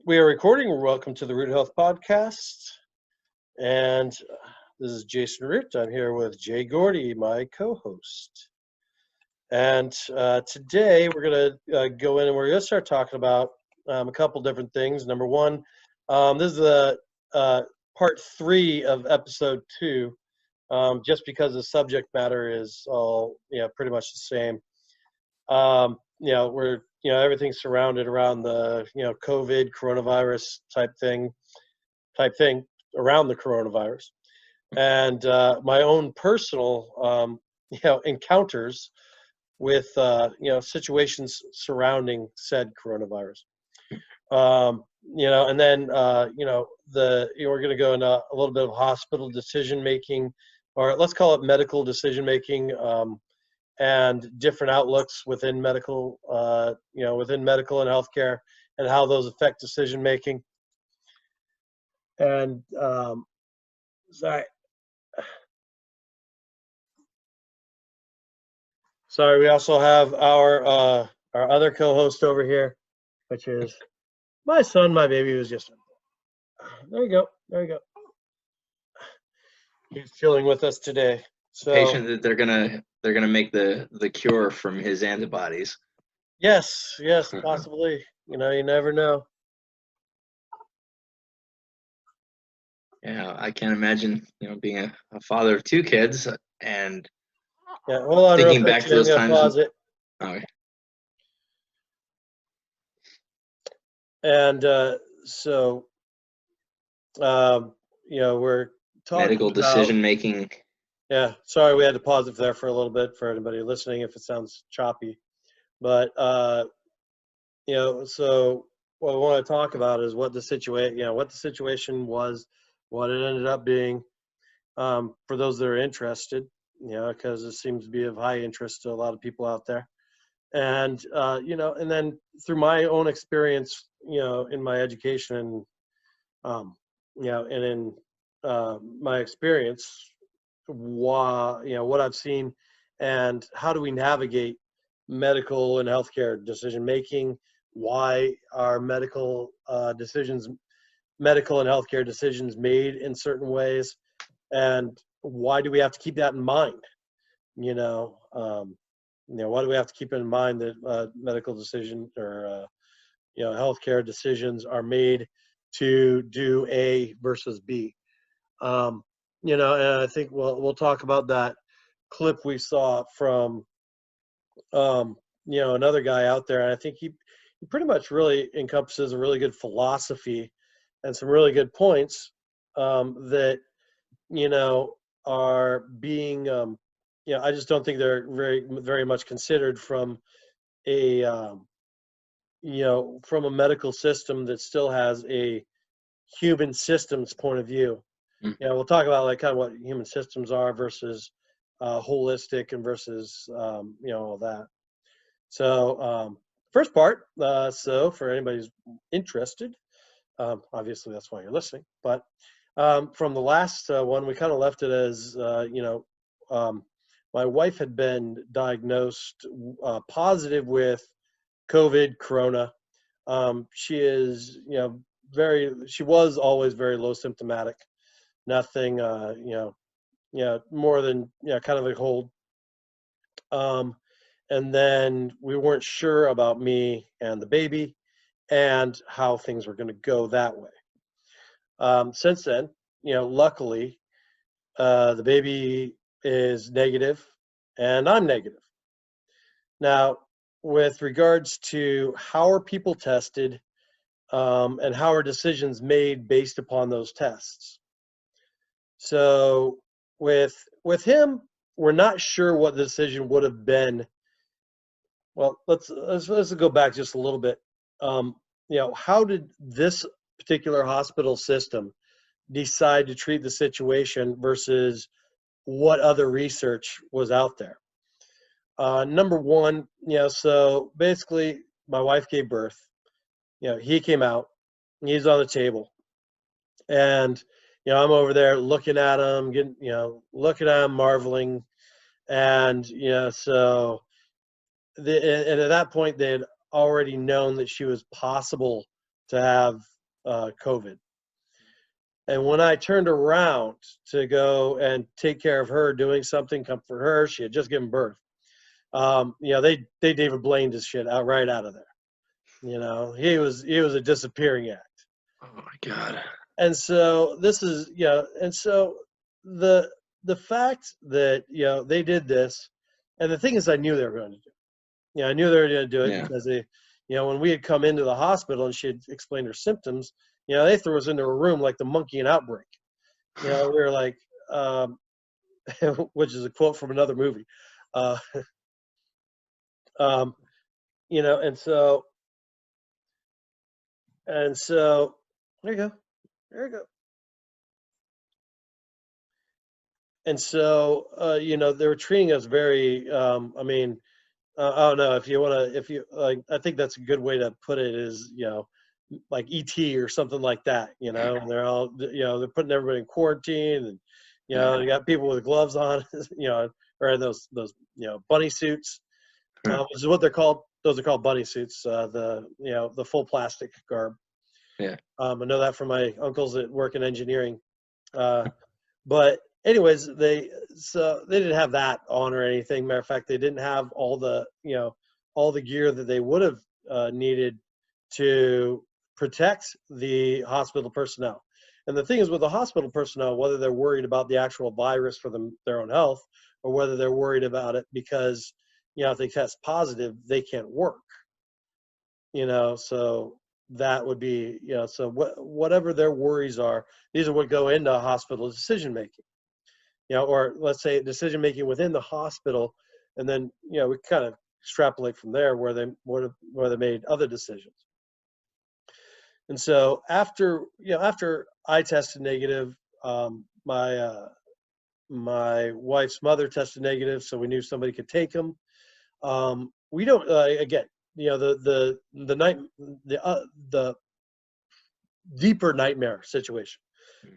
We are recording. Welcome to the Root Health Podcast. And this is Jason Root. I'm here with Jay Gordy, my co-host. And today we're going to go in and we're going to start talking about a couple different things. Number one, this is the part 3 of episode 2, just because the subject matter is all pretty much the same. We're everything's surrounded around the COVID coronavirus type thing around the coronavirus, and my own personal encounters with situations surrounding said coronavirus. And then we're going to go into a little bit of hospital decision making, or let's call it medical decision making, and different outlooks within medical, within medical and healthcare, and how those affect decision making. And sorry, we also have our other co-host over here, which is my son. My baby was just there. You go. He's chilling with us today. So patient that they're gonna make the cure from his antibodies. Yes, possibly. You never know. Yeah, I can't imagine being a father of 2 kids and Hold on, thinking back to those times. Pause it. Okay. And we're talking medical decision making. Yeah, sorry, we had to pause it there for a little bit for anybody listening if it sounds choppy. But so what we want to talk about is what the situation was, what it ended up being, for those that are interested, because it seems to be of high interest to a lot of people out there. And and then through my own experience, in my education, and in my experience, what I've seen, and how do we navigate medical and healthcare decision making? Why are medical and healthcare decisions made in certain ways, and why do we have to keep that in mind? Why do we have to keep in mind that medical decision or healthcare decisions are made to do A versus B? And I think we'll talk about that clip we saw from another guy out there, and I think he pretty much really encompasses a really good philosophy and some really good points that are being I just don't think they're very much considered from a from a medical system that still has a human systems point of view. We'll talk about like kind of what human systems are versus holistic and versus all that. So first part, so for anybody who's interested, obviously that's why you're listening, but from the last one, we kind of left it as my wife had been diagnosed positive with COVID, corona. She is she was always very low symptomatic. Nothing, more than kind of a cold. And then we weren't sure about me and the baby and how things were going to go that way. Since then, luckily, the baby is negative and I'm negative. Now, with regards to how are people tested, and how are decisions made based upon those tests? So with him, we're not sure what the decision would have been. Well, let's go back just a little bit. How did this particular hospital system decide to treat the situation versus what other research was out there? Number one, so basically my wife gave birth. He came out, he's on the table, and I'm over there looking at him, looking at him, marveling, and so and at that point they had already known that she was possible to have COVID. And when I turned around to go and take care of her, doing something, comfort her, she had just given birth. They David Blaine this shit right out of there. He was a disappearing act. Oh my God. And so this is, and so the fact that, they did this, and the thing is, I knew they were going to do it. I knew they were going to do it because they, when we had come into the hospital and she had explained her symptoms, they threw us into a room like the monkey in Outbreak. We were like, which is a quote from another movie. And so there you go. There you go. And so, they were treating us very, I don't know if you want to, I think that's a good way to put it is, like ET or something like that, and they're all, they're putting everybody in quarantine, and, you got people with gloves on, or those, bunny suits, which is what they're called. Those are called bunny suits, the full plastic garb. Yeah. I know that from my uncles that work in engineering. But anyways, they didn't have that on or anything. Matter of fact, they didn't have all the gear that they would have needed to protect the hospital personnel. And the thing is, with the hospital personnel, whether they're worried about the actual virus for their own health, or whether they're worried about it because, if they test positive, they can't work. So that would be, so whatever their worries are, these are what go into hospital decision making. Or let's say decision making within the hospital, and then we kind of extrapolate from there where they made other decisions. And so after I tested negative, my wife's mother tested negative, so we knew somebody could take them. We don't again, the deeper nightmare situation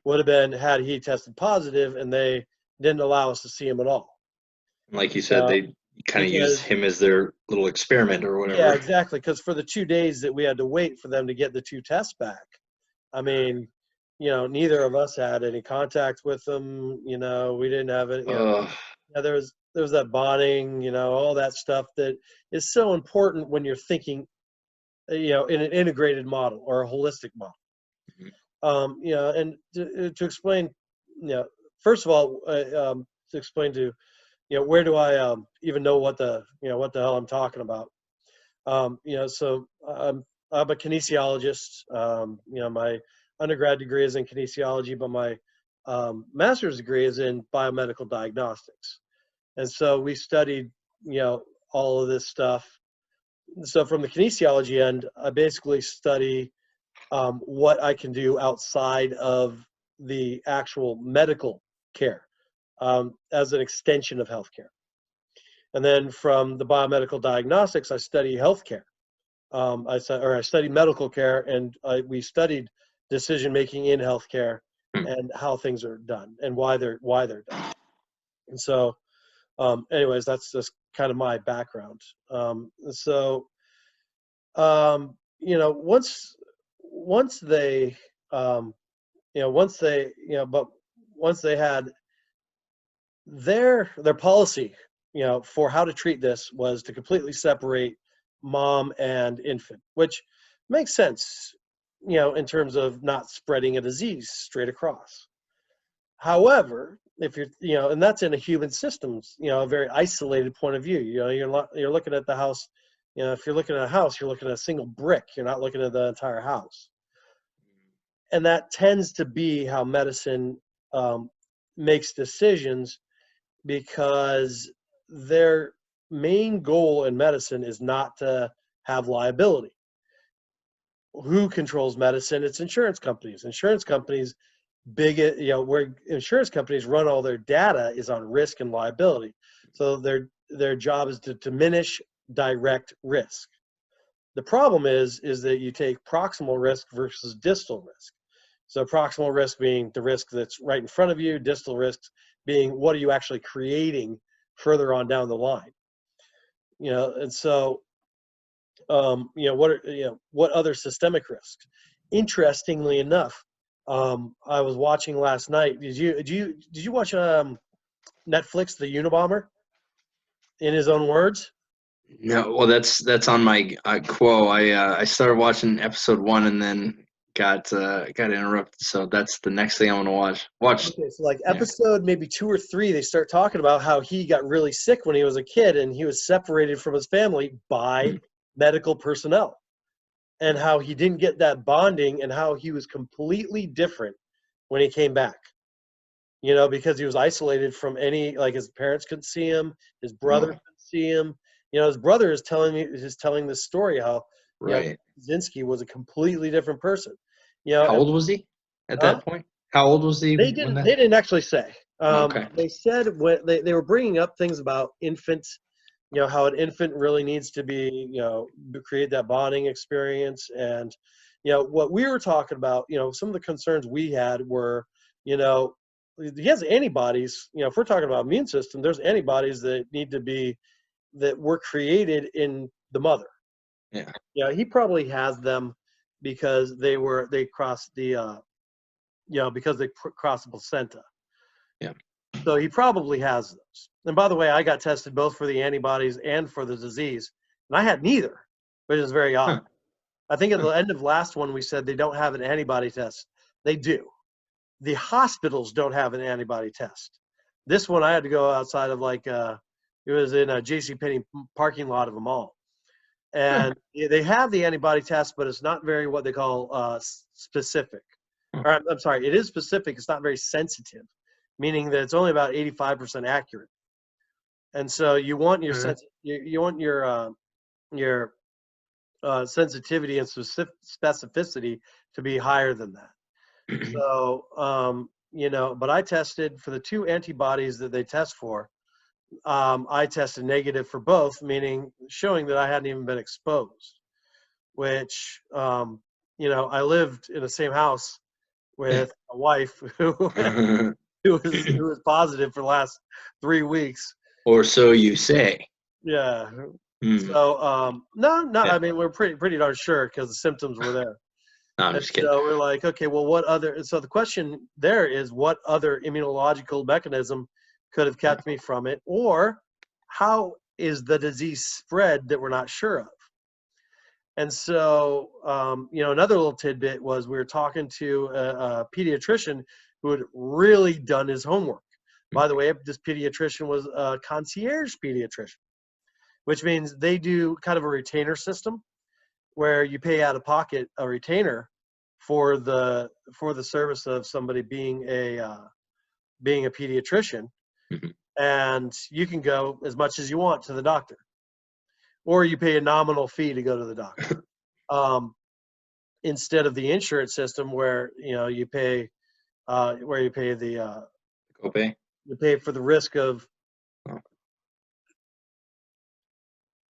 would have been had he tested positive and they didn't allow us to see him at all. Like you said, they kind of use him as their little experiment or whatever. Yeah, exactly. Because for the 2 days that we had to wait for them to get the 2 tests back, I mean, neither of us had any contact with them. We didn't have it. There was that bonding, all that stuff that is so important when you're thinking, in an integrated model or a holistic model. Mm-hmm. And to explain, first of all, to explain to, where do I even know what the hell I'm talking about? So I'm a kinesiologist. My undergrad degree is in kinesiology, but my master's degree is in biomedical diagnostics. And so we studied, all of this stuff. So from the kinesiology end, I basically study what I can do outside of the actual medical care as an extension of healthcare. And then from the biomedical diagnostics, I study healthcare. I study medical care, and we studied decision making in healthcare and how things are done and why they're done. And so, anyways, that's just kind of my background. Once they had their policy, for how to treat this was to completely separate mom and infant, which makes sense, in terms of not spreading a disease straight across. However, if you're, and that's in a human systems, a very isolated point of view. You're looking at the house. If you're looking at a house, you're looking at a single brick. You're not looking at the entire house. And that tends to be how medicine makes decisions, because their main goal in medicine is not to have liability. Who controls medicine? It's insurance companies. Insurance companies, where insurance companies run all their data is on risk and liability. So their job is to diminish direct risk. The problem is that you take proximal risk versus distal risk. So proximal risk being the risk that's right in front of you, distal risks being what are you actually creating further on down the line. And so what other systemic risks? interestingly enough, I was watching last night. Did you watch Netflix, The Unabomber, in his own words? No, well, that's on my quo. I started watching episode 1 and then got interrupted. So that's the next thing I want to watch. Okay, so like Yeah. episode maybe 2 or 3, they start talking about how he got really sick when he was a kid and he was separated from his family by medical personnel, and how he didn't get that bonding and how he was completely different when he came back. Because he was isolated from any, like his parents couldn't see him, his brother Oh, couldn't see him. His brother is telling this story how, right. Kaczynski was a completely different person. How And old was he at huh? that point? How old was he They when didn't. that? They didn't actually say. Okay. They said when they were bringing up things about infants. How an infant really needs to be. To create that bonding experience, and what we were talking about. Some of the concerns we had were, you know, he has antibodies. If we're talking about immune system, there's antibodies that need to be that were created in the mother. Yeah. He probably has them because they crossed the because they crossed the placenta. Yeah. So he probably has those. And by the way, I got tested both for the antibodies and for the disease, and I had neither, which is very odd. Huh. I think at the Huh. end of last one we said they don't have an antibody test. They do. The hospitals don't have an antibody test. This one I had to go outside of it was in a JCPenney parking lot of a mall. Huh. And they have the antibody test, but it's not very what they call specific. Huh. Or I'm sorry, it is specific. It's not very sensitive, meaning that it's only about 85% accurate. And so you want your you want your sensitivity and specificity to be higher than that. So but I tested for the 2 antibodies that they test for. I tested negative for both, meaning showing that I hadn't even been exposed. Which I lived in the same house with a wife who who was positive for the last 3 weeks. Or so you say. Yeah. Hmm. So no, Yeah. I mean we're pretty darn sure because the symptoms were there. No, I'm And just kidding. so we're like, okay, well, what other? And so the question there is, what other immunological mechanism could have kept me from it, or how is the disease spread that we're not sure of? And so, another little tidbit was we were talking to a pediatrician who had really done his homework. By the way, this pediatrician was a concierge pediatrician, which means they do kind of a retainer system where you pay out of pocket a retainer for the service of somebody being a pediatrician, Mhm. and you can go as much as you want to the doctor, or you pay a nominal fee to go to the doctor. Um, Instead of the insurance system where you pay Copay. you pay for the risk of Oh,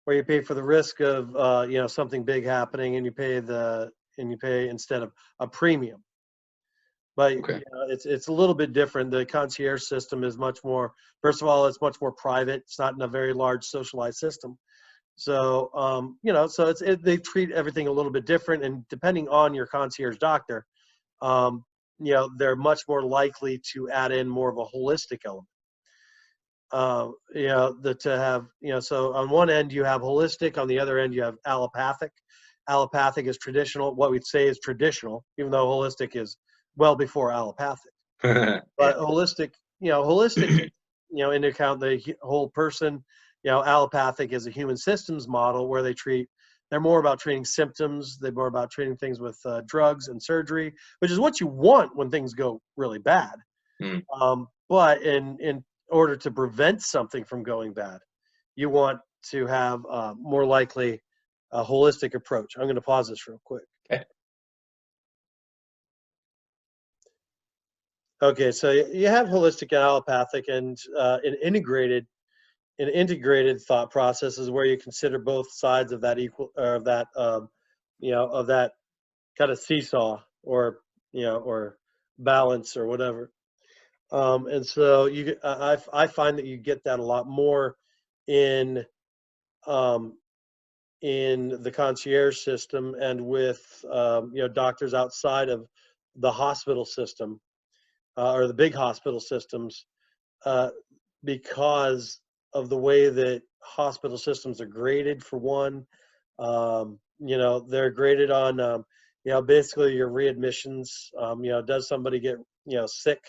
where you pay for the risk of something big happening, and you pay instead of a premium. But okay. it's a little bit different. The concierge system is much more. First of all, it's much more private. It's not in a very large socialized system. So they treat everything a little bit different, and depending on your concierge doctor, um, they're much more likely to add in more of a holistic element. To have, so on one end you have holistic, on the other end you have allopathic. Allopathic is traditional, what we'd say is traditional, even though holistic is well before allopathic. Yeah. But holistic takes, into account the whole person. Allopathic is a human systems model where they're more about treating symptoms. They're more about treating things with drugs and surgery, which is what you want when things go really bad. Mm. But in order to prevent something from going bad, you want to have more likely a holistic approach. I'm going to pause this real quick. Okay. Okay, so you have holistic and allopathic, and an integrated thought process is where you consider both sides of that equal, or of that of that kind of seesaw, or balance, or whatever. And so I find that you get that a lot more in um, in the concierge system and with doctors outside of the hospital system or the big hospital systems, because of the way that hospital systems are graded. For one, they're graded on basically your readmissions. Does somebody get sick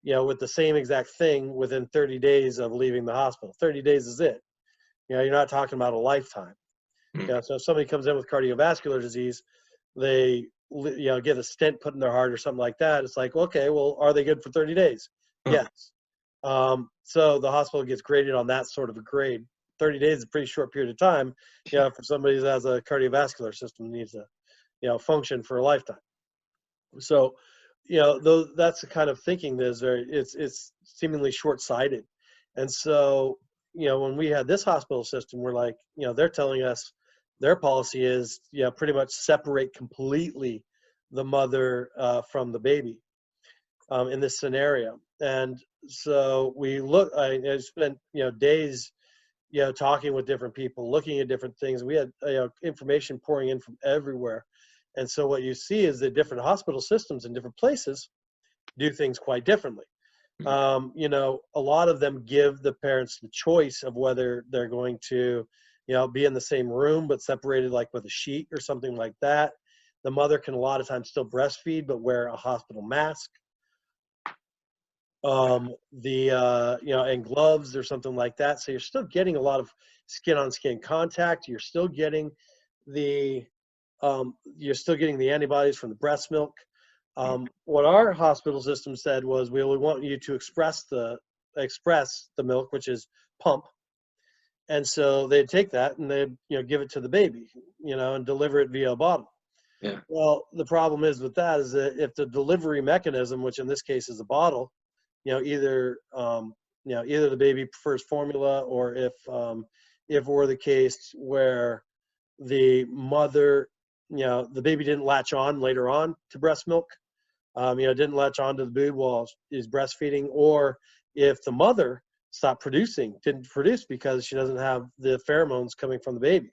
with the same exact thing within 30 days of leaving the hospital? 30 days is it. You're not talking about a lifetime. So if somebody comes in with cardiovascular disease, they get a stent put in their heart or something like that. It's like, okay, well, are they good for 30 days? Yes. So the hospital gets graded on that sort of a grade. 30 days is a pretty short period of time, for somebody that has a cardiovascular system needs to, function for a lifetime. So, that's the kind of thinking that is it's seemingly short-sighted. And so, when we had this hospital system, we're like, they're telling us their policy is, pretty much separate completely the mother from the baby in this scenario. And so I spent, days, talking with different people, looking at different things. We had, information pouring in from everywhere. And so what you see is that different hospital systems in different places do things quite differently. A lot of them give the parents the choice of whether they're going to, be in the same room, but separated like with a sheet or something like that. The mother can a lot of times still breastfeed, but wear a hospital mask. And gloves or something like that. So you're still getting a lot of skin on skin contact. You're still getting the antibodies from the breast milk. What our hospital system said was, we only want you to express the milk, which is pump. And so they'd take that and they'd, give it to the baby, and deliver it via a bottle. Yeah. Well, the problem is with that is that if the delivery mechanism, which in this case is a bottle, either the baby prefers formula, or if it were the case where the mother, the baby didn't latch on later on to breast milk, didn't latch on to the boob while he's breastfeeding, or if the mother didn't produce because she doesn't have the pheromones coming from the baby,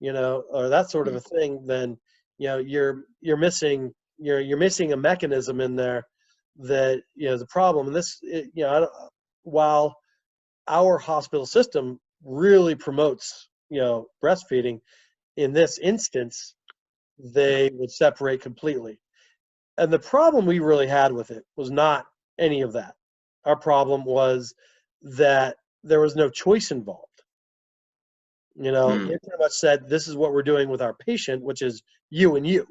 or that sort of a thing, then, you're missing a mechanism in there that, is a problem. And this, while our hospital system really promotes, breastfeeding, in this instance, they would separate completely. And the problem we really had with it was not any of that. Our problem was that there was no choice involved. They pretty much said, this is what we're doing with our patient, which is you and you.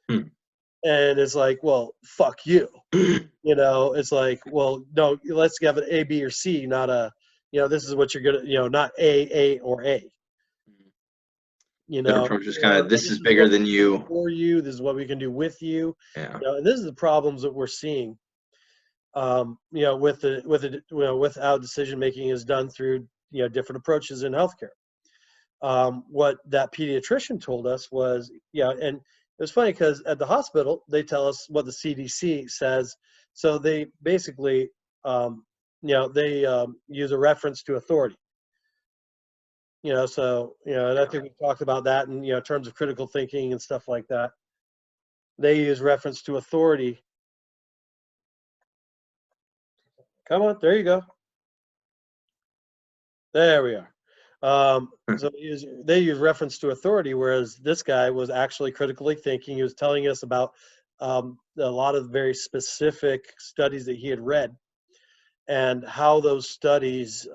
And it's like, well, fuck you. It's like, well, no, let's have an A, B, or C, not a, this is what you're going to, not A, or A. Their approach is kind of, this is bigger than you. For you, this is what we can do with you. Yeah. And this is the problems that we're seeing. With how decision making is done through, different approaches in healthcare. What that pediatrician told us was, and it was funny because at the hospital they tell us what the CDC says. So they basically, they use a reference to authority. And I think we talked about that in, terms of critical thinking and stuff like that. They use reference to authority. Come on, there you go. There we are. So they use reference to authority, whereas this guy was actually critically thinking. He was telling us about a lot of very specific studies that he had read, and how those studies,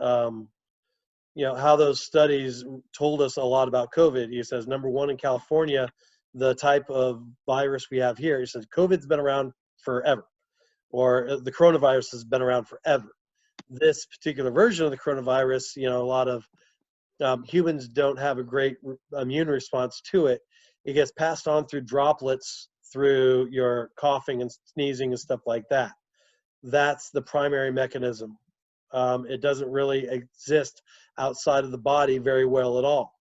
told us a lot about COVID. He says, number one, in California, the type of virus we have here, he says, COVID's been around forever, or the coronavirus has been around forever. This particular version of the coronavirus, a lot of humans don't have a great immune response to it. It gets passed on through droplets, through your coughing and sneezing and stuff like that. That's the primary mechanism. It doesn't really exist outside of the body very well at all.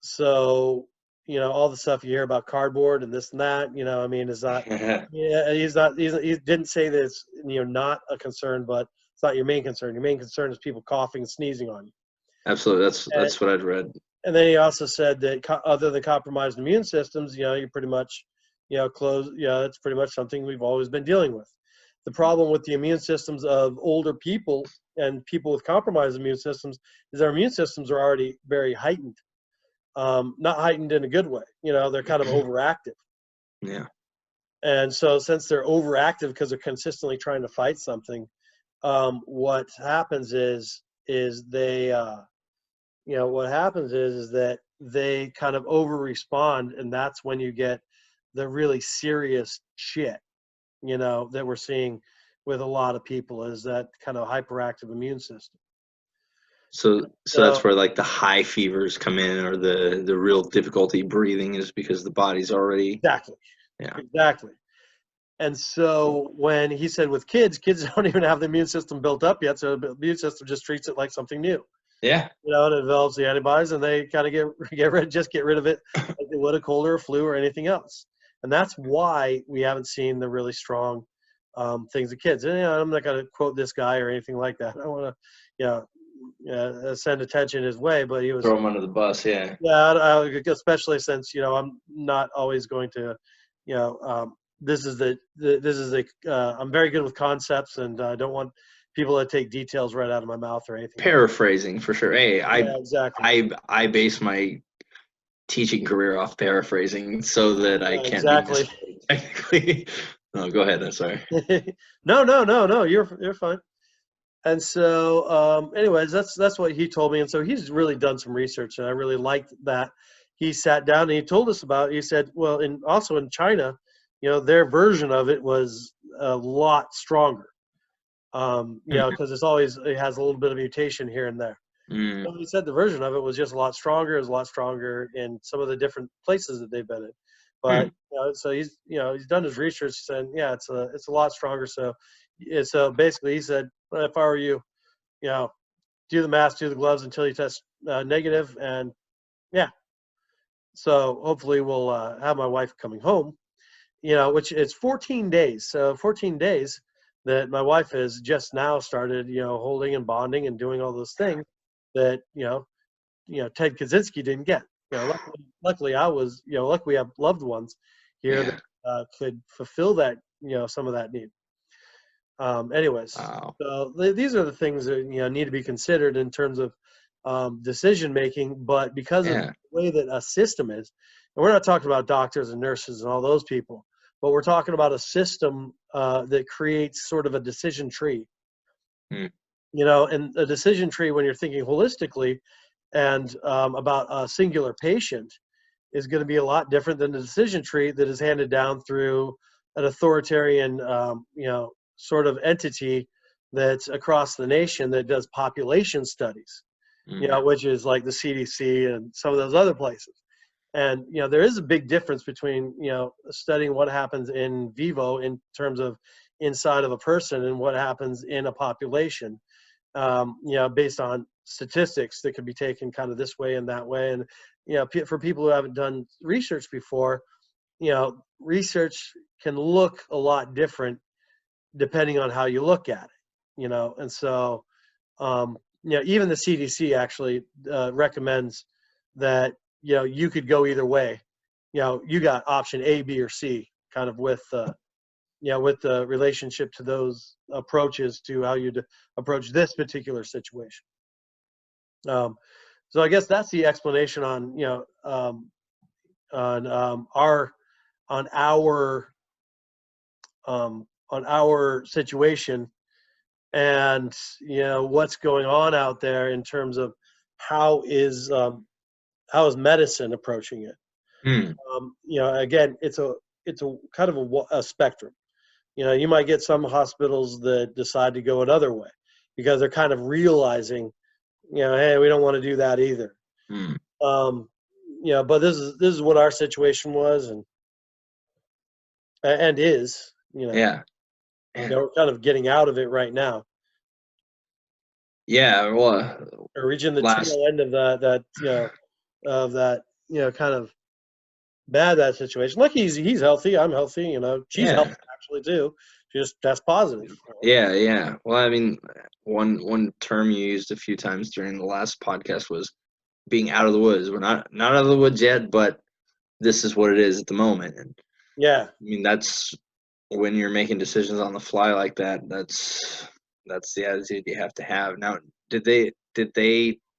So, all the stuff you hear about cardboard and this and that, is not, he didn't say that it's, not a concern, but it's not your main concern. Your main concern is people coughing and sneezing on you. Absolutely. And, That's what I'd read. and then he also said that other than compromised immune systems, you're pretty much, it's pretty much something we've always been dealing with. The problem with the immune systems of older people and people with compromised immune systems is their immune systems are already very heightened. Not heightened in a good way. They're kind of overactive. Yeah. And so since they're overactive because they're consistently trying to fight something, what happens is they, what happens is that they kind of over respond, and that's when you get the really serious shit, that we're seeing with a lot of people, is that kind of hyperactive immune system. So that's where like the high fevers come in, or the real difficulty breathing is because the body's already. Exactly. Yeah. Exactly. And so when he said with kids don't even have the immune system built up yet, so the immune system just treats it like something new. Yeah. And it develops the antibodies, and they kind of get rid of it like they would a cold or a flu or anything else. And that's why we haven't seen the really strong things of kids. And I'm not going to quote this guy or anything like that. I want to, send attention his way, but he was throw him under the bus. Yeah. Yeah, especially since I'm not always going to, this is I'm very good with concepts, and I don't want people to take details right out of my mouth or anything. Paraphrasing for sure. Hey, exactly. I base my teaching career off paraphrasing so that I can't exactly. be technically. No, go ahead. I'm sorry. No. You're fine. And so, anyways, that's what he told me. And so he's really done some research, and I really liked that. He sat down and he told us about it. He said, well, also in China, their version of it was a lot stronger. Because it has a little bit of mutation here and there. So he said the version of it was just a lot stronger. It was a lot stronger in some of the different places that they've been in. But so he's done his research, saying it's a lot stronger. So basically he said, well, if I were you, do the mask, do the gloves until you test negative, and so hopefully we'll have my wife coming home. Which it's 14 days. So 14 days that my wife has just now started, holding and bonding and doing all those things that, Ted Kaczynski didn't get. Luckily I was, luckily we have loved ones here that could fulfill that, some of that need. Anyways, Wow. so these are the things that, need to be considered in terms of decision making, but because of the way that a system is, and we're not talking about doctors and nurses and all those people, but we're talking about a system that creates sort of a decision tree. And a decision tree, when you're thinking holistically and about a singular patient, is going to be a lot different than the decision tree that is handed down through an authoritarian, sort of entity that's across the nation that does population studies, which is like the CDC and some of those other places. And, there is a big difference between, studying what happens in vivo in terms of inside of a person and what happens in a population, based on statistics that could be taken kind of this way and that way. And, for people who haven't done research before, research can look a lot different depending on how you look at it, and so, even the CDC actually recommends that, you could go either way. You got option A, B, or C kind of with the relationship to those approaches to how you approach this particular situation. So I guess that's the explanation on, on our situation, and what's going on out there in terms of how is medicine approaching it. Again, it's a kind of a spectrum. You might get some hospitals that decide to go another way because they're kind of realizing, hey, we don't want to do that either. But this is what our situation was and is. We're kind of getting out of it right now. Yeah, well, we're reaching the tail end of that kind of that situation. Like he's healthy, I'm healthy, she's Yeah. healthy actually too. She just tests positive. Yeah, yeah. Well, I mean, one term you used a few times during the last podcast was being out of the woods. We're not out of the woods yet, but this is what it is at the moment. And Yeah. I mean, that's when you're making decisions on the fly like that. That's the attitude you have to have. Now, did they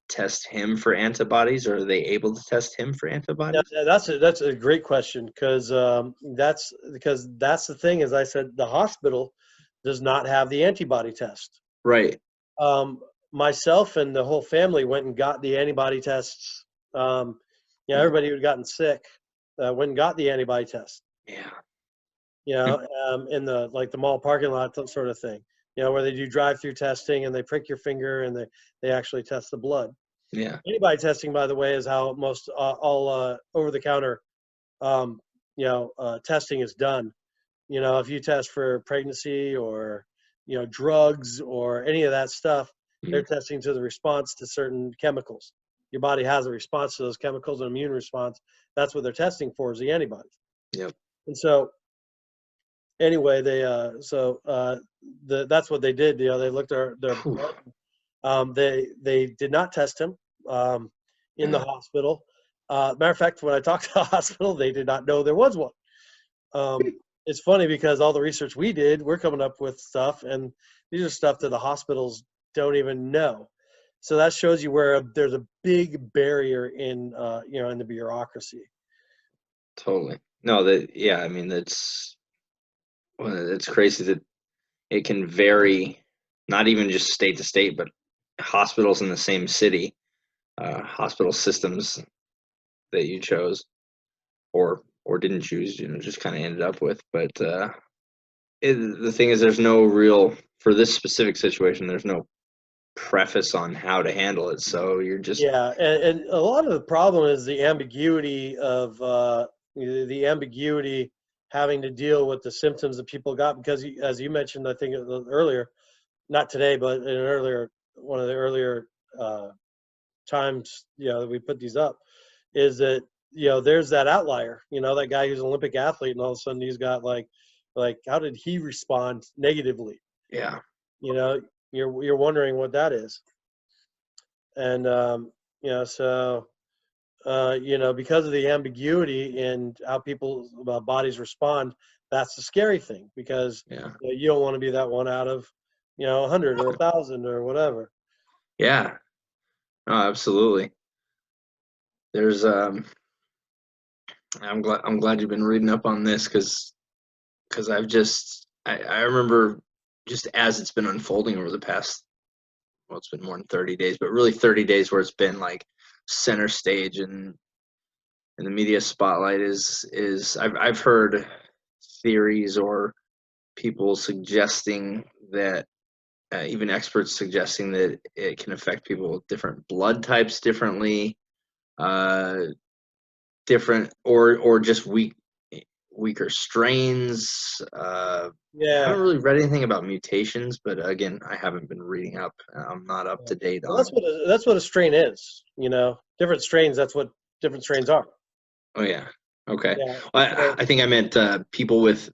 test him for antibodies, or are they able to test him for antibodies? Yeah, that's a great question because that's the thing. As I said, the hospital does not have the antibody test. Right. Myself and the whole family went and got the antibody tests. Everybody who had gotten sick went and got the antibody test. Yeah. In the mall parking lot, that sort of thing. Where they do drive-through testing and they prick your finger and they actually test the blood. Yeah. Antibody testing, by the way, is how most all over-the-counter testing is done. If you test for pregnancy or drugs or any of that stuff, they're testing to the response to certain chemicals. Your body has a response to those chemicals, an immune response. That's what they're testing for, is the antibodies. Yep. And so anyway, that's what they did. They looked at their blood. They did not test him in the hospital. Matter of fact, when I talked to the hospital, they did not know there was one. It's funny because all the research we did, we're coming up with stuff, and these are stuff that the hospitals don't even know. So that shows you where there's a big barrier in the bureaucracy. Totally. No, I mean, it's crazy that it can vary, not even just state to state, but hospitals in the same city, hospital systems that you chose or didn't choose, just kind of ended up with. But the thing is, there's no real, for this specific situation, there's no preface on how to handle it. So you're just and a lot of the problem is the ambiguity of having to deal with the symptoms that people got, because as you mentioned, I think earlier, not today, but in one of the earlier times that we put these up, is that there's that outlier, that guy who's an Olympic athlete, and all of a sudden he's got like how did he respond negatively? Yeah. You're wondering what that is. And so because of the ambiguity in how people's bodies respond, that's the scary thing, because you don't want to be that one out of 100 or 1,000 or whatever. Yeah. No, absolutely. There's I'm glad you've been reading up on this, because I remember, just as it's been unfolding over the past, well, it's been more than 30 days, but really 30 days where it's been like center stage and the media spotlight is I've heard theories or people suggesting that, even experts suggesting that it can affect people with different blood types differently, different or just weaker strains. I haven't really read anything about mutations, but again, I haven't been reading up. I'm not up to date on. That's what a strain is. Different strains. That's what different strains are. Oh yeah. Okay. Yeah. I think I meant people with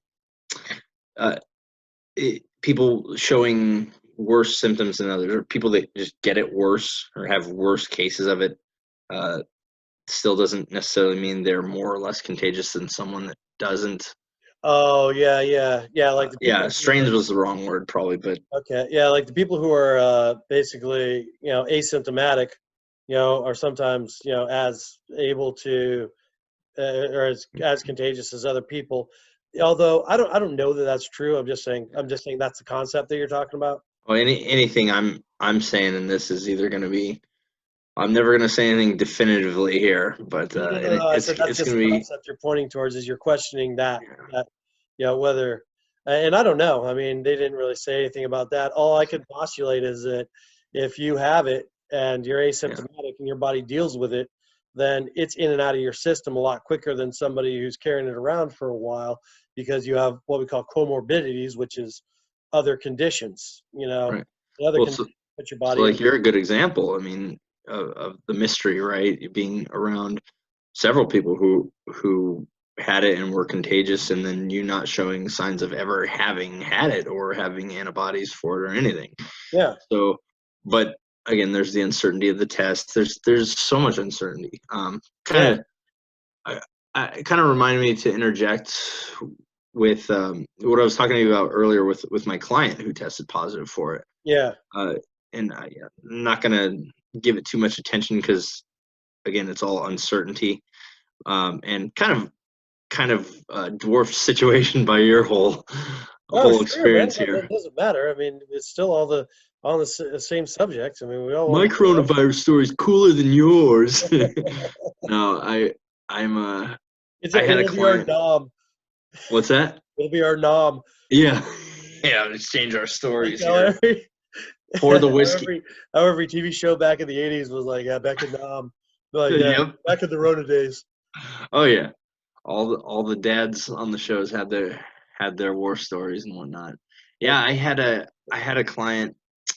people showing worse symptoms than others, or people that just get it worse or have worse cases of it. Still doesn't necessarily mean they're more or less contagious than someone that doesn't. Oh yeah. Like strains was the wrong word probably, but okay, yeah, like the people who are basically asymptomatic, are sometimes as able to or as contagious as other people. Although I don't know that that's true. I'm just saying that's the concept that you're talking about. Well, anything I'm saying in this is either going to be. I'm never going to say anything definitively here, but No, I said that's it's just going to the be. concept you're pointing towards. Is you're questioning that whether, and I don't know. I mean, they didn't really say anything about that. All I can postulate is that if you have it and you're asymptomatic and your body deals with it, then it's in and out of your system a lot quicker than somebody who's carrying it around for a while, because you have what we call comorbidities, which is other conditions. Right. The other conditions put your body. So like you're a good example. I mean, of the mystery, right? Being around several people who had it and were contagious, and then you not showing signs of ever having had it or having antibodies for it or anything. Yeah. So, but again, there's the uncertainty of the test. There's so much uncertainty. Kind of reminded me to interject with what I was talking to you about earlier with my client who tested positive for it. Yeah. And I'm not gonna give it too much attention because, again, it's all uncertainty, and kind of dwarfed situation by your whole Oh, sure, man. experience But here. that doesn't matter. I mean, it's still all the same subject. I mean, we all My want to. coronavirus story is cooler than yours. No, I had a It'll be our client. nom. What's that? It'll be our nom. Yeah, yeah. Let's change our Like stories how here. every Pour the how whiskey. every TV show back in the '80s was like, yeah, back in nom. Like, yeah, Yep. back in the Rona days. Oh yeah. All the dads on the shows had their war stories and whatnot. Yeah, I had a client.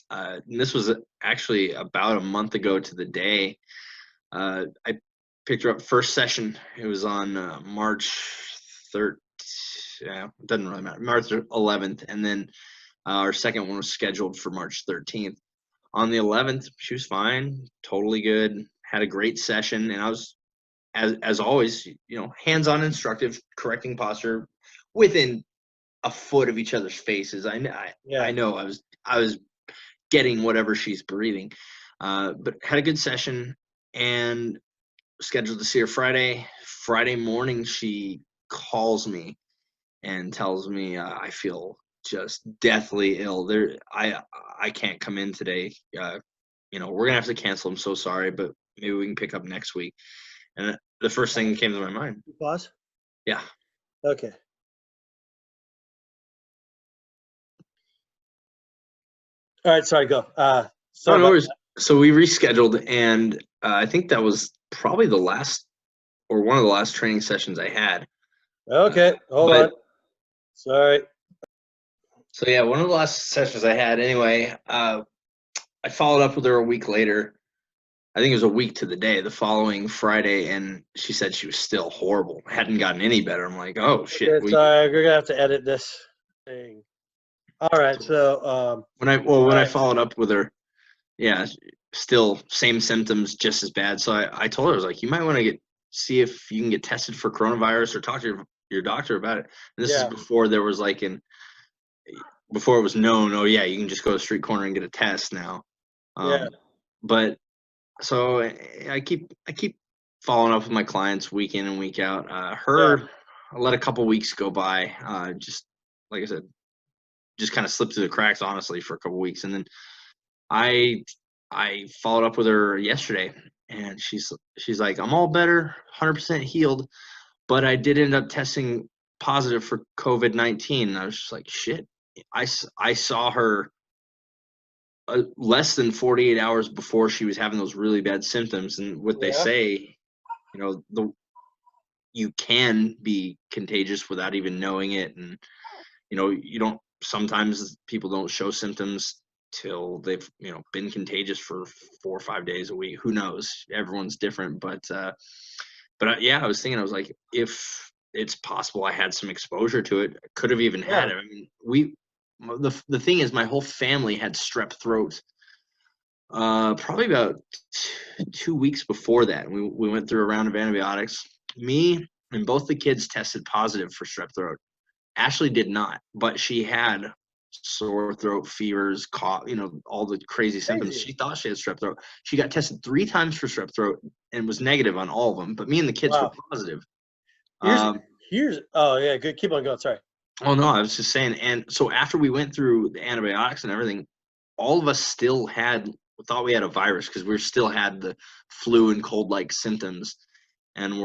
And this was actually about a month ago to the day. I picked her up first session. It was on March 3rd. Yeah, it doesn't really matter. March 11th, and then our second one was scheduled for March 13th. On the 11th, she was fine, totally good. Had a great session, and I was, as always, hands-on instructive, correcting posture within a foot of each other's faces. I Yeah. know I was getting whatever she's breathing, but had a good session and scheduled to see her Friday. Friday morning, she calls me and tells me I feel just deathly ill. I can't come in today. We're gonna have to cancel. I'm so sorry, but maybe we can pick up next week. And the first thing that came to my mind. Pause. Yeah. Okay. All right. Sorry. Go. Oh, Sorry no about. worries. So we rescheduled, and I think that was probably the last or one of the last training sessions I had. Okay. Hold But on. Sorry. so yeah, one of the last sessions I had anyway. I followed up with her a week later. I think it was a week to the day, the following Friday, and she said she was still horrible. Hadn't gotten any better. I'm like, oh shit. Okay, sorry. We're gonna have to edit this thing. All right. So. When I Right. followed up with her, yeah, still same symptoms, just as bad. So I told her, I was like, you might want to see if you can get tested for coronavirus or talk to your doctor about it. And this is Yeah. before there was before it was known. Oh yeah, you can just go to the street corner and get a test now. Yeah. But so I keep following up with my clients week in and week out. Yeah. I let a couple weeks go by. Just like I said, just kind of slipped through the cracks, honestly, for a couple weeks, and then I followed up with her yesterday, and she's like, I'm all better, 100% healed, but I did end up testing positive for COVID-19. And I was just like, shit. I saw her less than 48 hours before she was having those really bad symptoms, and what they Yeah. say, you can be contagious without even knowing it, and you don't. Sometimes people don't show symptoms till they've been contagious for 4 or 5 days a week. Who knows? Everyone's different, but yeah, I was thinking, I was like, if it's possible I had some exposure to it, I could have even had Yeah. it. I mean, the thing is, my whole family had strep throat. Probably about 2 weeks before that, we went through a round of antibiotics. Me and both the kids tested positive for strep throat. Ashley did not, but she had sore throat, fevers, cough, all the crazy symptoms. Crazy. She thought she had strep throat. She got tested 3 times for strep throat and was negative on all of them. But me and the kids were Wow. positive. Here's. Oh yeah. Good. Keep on going. Sorry. Oh no, I was just saying. And so after we went through the antibiotics and everything, all of us still thought we had a virus because we still had the flu and cold-like symptoms, and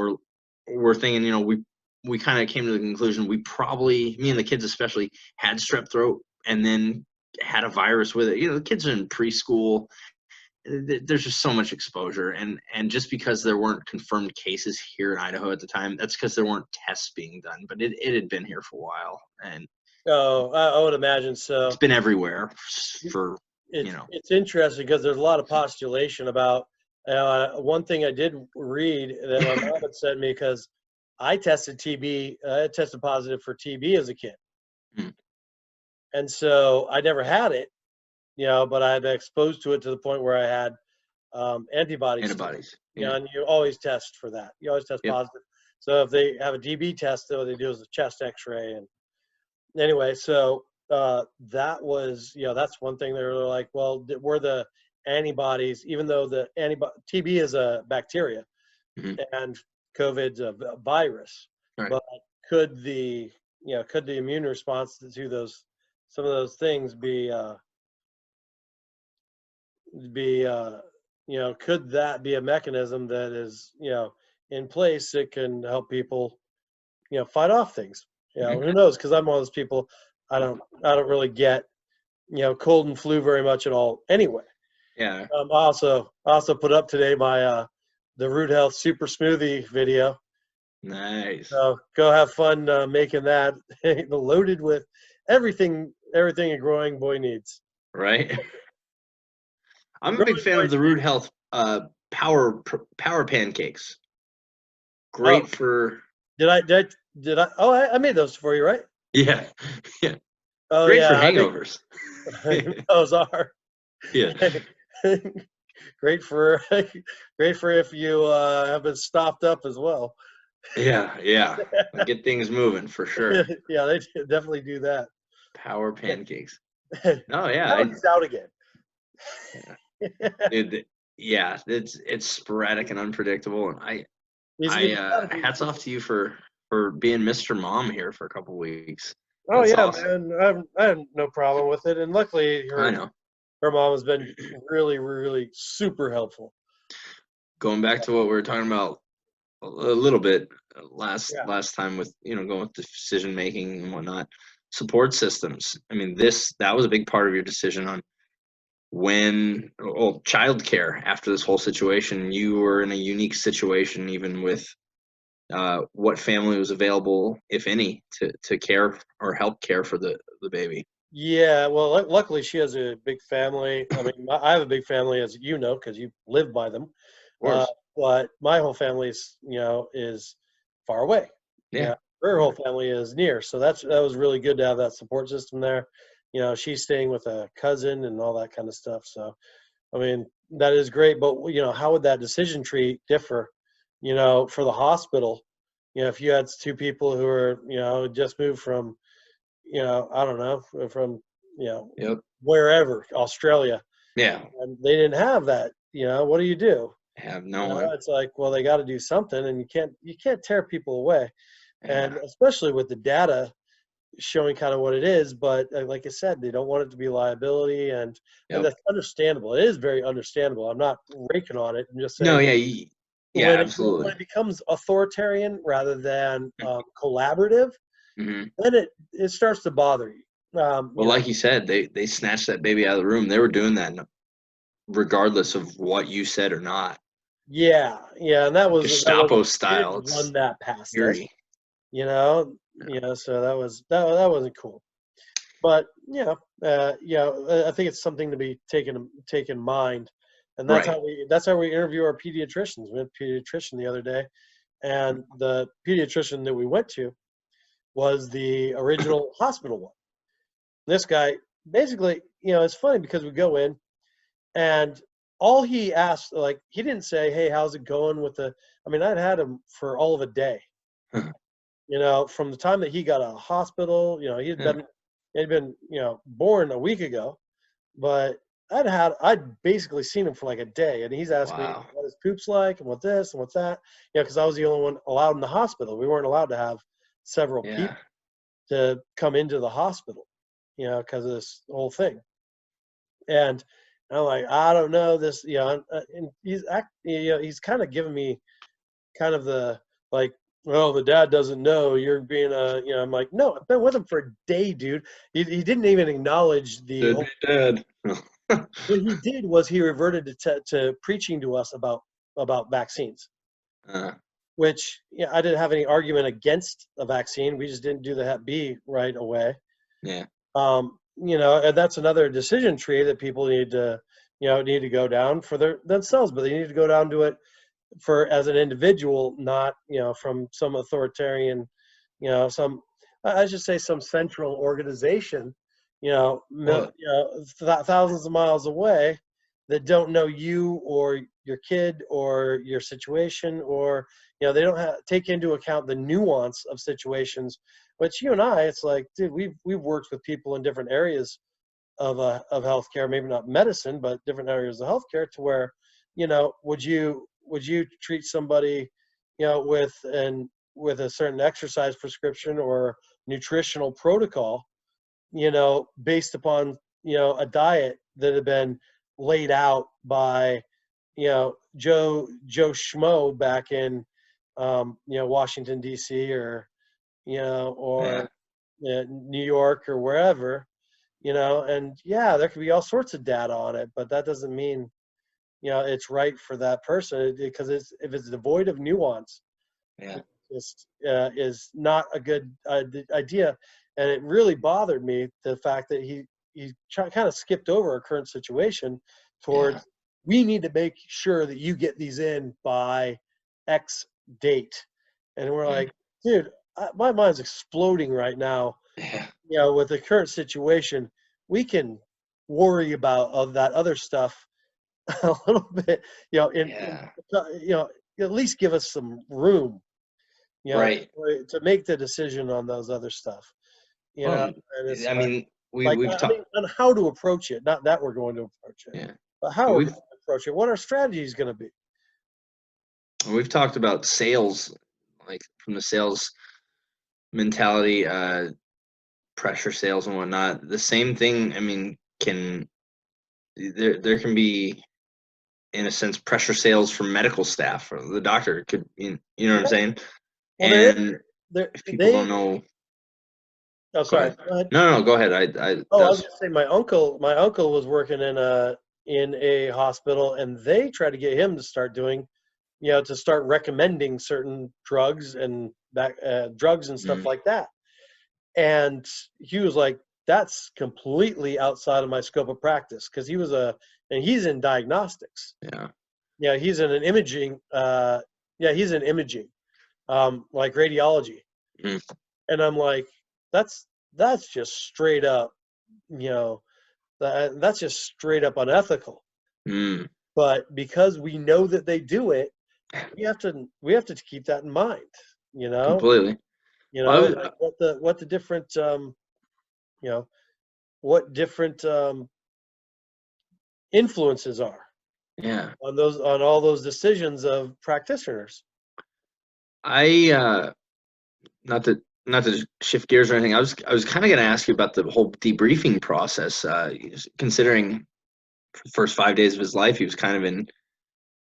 we're thinking, we kind of came to the conclusion we probably, me and the kids especially, had strep throat and then had a virus with it. The kids are in preschool. There's just so much exposure, and just because there weren't confirmed cases here in Idaho at the time, that's because there weren't tests being done. But it had been here for a while, and Oh, I would imagine it's so. been everywhere for It's interesting because there's a lot of postulation about One thing I did read that my mom had sent me, because I tested TB, I tested positive for TB as a kid. Hmm. And so I never had it, but I've been exposed to it to the point where I had antibodies. Antibodies. Yeah, and you always test for that. You always test Yep. positive. So if they have a DB test, what they do is a chest X-ray. And anyway, so that was, that's one thing. They were like, well, were the antibodies, even though the TB is a bacteria Mhm. and COVID's a virus, Right. but could the immune response to some of those things could that be a mechanism that is, in place that can help people, fight off things? Mhm. Who knows? Because I'm one of those people, I don't really get, cold and flu very much at all anyway. Yeah. I also put up today my the Root Health Super Smoothie video. Nice. So go have fun making that. Loaded with everything a growing boy needs. Right. I'm a big fan of the Root Health power pancakes. Great for. Did I? Oh, I made those for you, right? Yeah. Yeah. Oh, Great yeah, for hangovers. those are. Yeah. Great for if you have been stopped up as well. Yeah. Yeah. Get things moving for sure. Yeah, they definitely do that. Power pancakes. Oh, yeah. now he's out again. Yeah. It's sporadic and unpredictable, and hats off to you for being Mr. Mom here for a couple weeks. Oh, That's yeah, awesome. man. I have no problem with it, and luckily I know. her mom has been really, really super helpful. Going back to what we were talking about a little bit last time with going with decision making and whatnot, support systems. I mean, that was a big part of your decision on childcare. After this whole situation, you were in a unique situation, even with what family was available, if any, to care or help care for the baby. Yeah, well, luckily she has a big family. I mean, I have a big family, as you know, because you live by them. Of course. But my whole family is far away. Yeah. Her whole family is near, so that was really good to have that support system there. She's staying with a cousin and all that kind of stuff. So, I mean, that is great. But how would that decision tree differ? For the hospital, if you had two people who are just moved from I don't know, from Yep. wherever, Australia. Yeah. And they didn't have that. What do you do? Have no one. It's like, well, they got to do something, and you can't tear people away. Yeah. And especially with the data showing kind of what it is, but like I said, they don't want it to be liability, and that's understandable. It is very understandable. I'm not raking on it. I'm just saying. No, yeah, absolutely. When it becomes authoritarian rather than collaborative, Mm-hmm. then it starts to bother you. Like you said, they snatched that baby out of the room. They were doing that regardless of what you said or not. Yeah, and that was Gestapo style. They didn't run that past us, eerie. So that wasn't cool. But I think it's something to be taken in mind, and that's how we interview our pediatricians. We had a pediatrician the other day, and the pediatrician that we went to was the original hospital one. This guy, basically, it's funny because we go in, and all he asked, like, he didn't say, "Hey, how's it going with the?" I mean, I'd had him for all of a day. From the time that he got out of hospital, he'd been born a week ago, but I'd basically seen him for like a day, and he's asked me what his poop's like and what this and what's that, because I was the only one allowed in the hospital. We weren't allowed to have several people to come into the hospital, because of this whole thing. And I'm like, I don't know this, and he's kind of giving me kind of the, like, well, the dad doesn't know you're being I'm like, no, I've been with him for a day, dude. He didn't even acknowledge the whole dad. What he did was he reverted to preaching to us about vaccines, which I didn't have any argument against a vaccine. We just didn't do the Hep B right away. Yeah. And that's another decision tree that people need to need to go down for themselves, but they need to go down to it for as an individual, not from some authoritarian, some I should say some central organization, Well, thousands of miles away that don't know you or your kid or your situation, or they don't take into account the nuance of situations. Which you and I, it's like, dude, we've worked with people in different areas of healthcare, maybe not medicine, but different areas of healthcare, to where, would you treat somebody, with a certain exercise prescription or nutritional protocol, based upon, a diet that had been laid out by, Joe Schmo back in, Washington D.C. or yeah, or New York or wherever, and yeah, there could be all sorts of data on it, but that doesn't mean, it's right for that person, because if it's devoid of nuance, yeah, just is not a good idea. And it really bothered me, the fact that he kind of skipped over our current situation yeah. towards, we need to make sure that you get these in by X date. And we're Mm, like, dude, my mind's exploding right now. yeah, With the current situation, we can worry about of that other stuff a little bit, yeah. at least give us some room, Right. to make the decision on those other stuff, Well, and it's I like, mean, we've I mean, talked. on how to approach it, not that we're going to approach it, Yeah, but how we're going we've to approach it, what our strategy is going to be. we've talked about sales, like from the sales mentality, pressure sales and whatnot. The same thing. I mean, there can be, in a sense, pressure sales from medical staff or the doctor could, you know what I'm saying? Well, And there if people don't they know, oh, go sorry, ahead. go ahead. No, no, go ahead. I Oh, that I was was going to say, my uncle was working in a hospital, and they tried to get him to start doing, to start recommending certain drugs and drugs and stuff mm, like that. And he was like, that's completely outside of my scope of practice, because and he's in diagnostics. yeah, Yeah, he's in an imaging. He's in imaging, like radiology. mm, And I'm like, that's just straight up, you know, that's just straight up unethical. mm, But because we know that they do it, we have to keep that in mind. You know, completely. I was, like what the different you know what different influences are yeah, on all those decisions of practitioners. I not to shift gears or anything. I was kind of going to ask you about the whole debriefing process. Considering for the first 5 days of his life, he was kind of in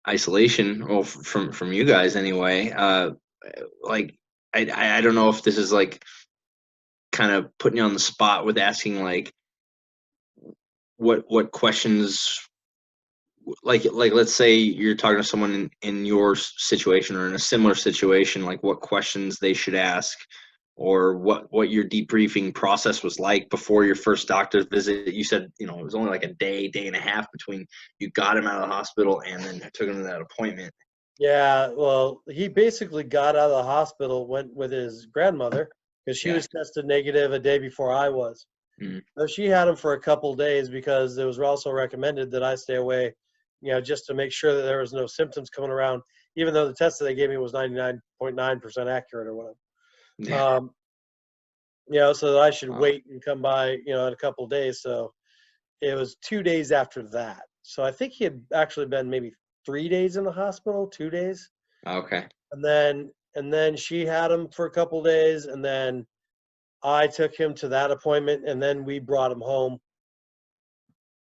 isolation. Well, from you guys anyway. Like I don't know if this is like kind of putting you on the spot with asking like what questions, like let's say you're talking to someone in your situation or in a similar situation, like what questions they should ask, or what your debriefing process was like before your first doctor's visit. You said, it was only like a day and a half between you got him out of the hospital and then took him to that appointment. Yeah, well, he basically got out of the hospital, went with his grandmother, because she Yeah. was tested negative a day before I was. Mm, So she had him for a couple days, because it was also recommended that I stay away, just to make sure that there was no symptoms coming around, even though the test that they gave me was 99.9% accurate or whatever. yeah. Um, so that I should Wow. wait and come by, in a couple days. So it was 2 days after that. So I think he had actually been maybe 3 days in the hospital, 2 days. Okay. And then she had him for a couple days, and then I took him to that appointment, and then we brought him home,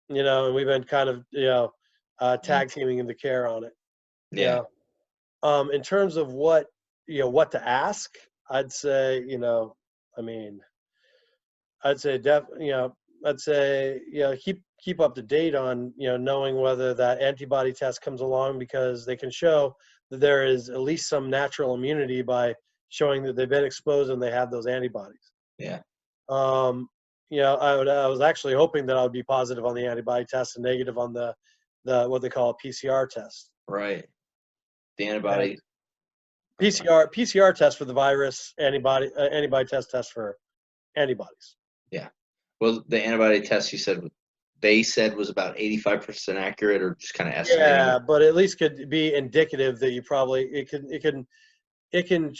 and we've been kind of, Mm, tag teaming in the care on it. yeah. Yeah. In terms of what to ask, I'd say, I mean, I'd say I'd say, keep up to date on, knowing whether that antibody test comes along, because they can show that there is at least some natural immunity by showing that they've been exposed and they have those antibodies. Yeah. Um, I was actually hoping that I would be positive on the antibody test and negative on the what they call a PCR test. Right. The antibody. And PCR test for the virus, antibody test for antibodies. Yeah. Well, the antibody test they said was about 85% accurate, or just kind of estimating. Yeah, but at least could be indicative that you probably it can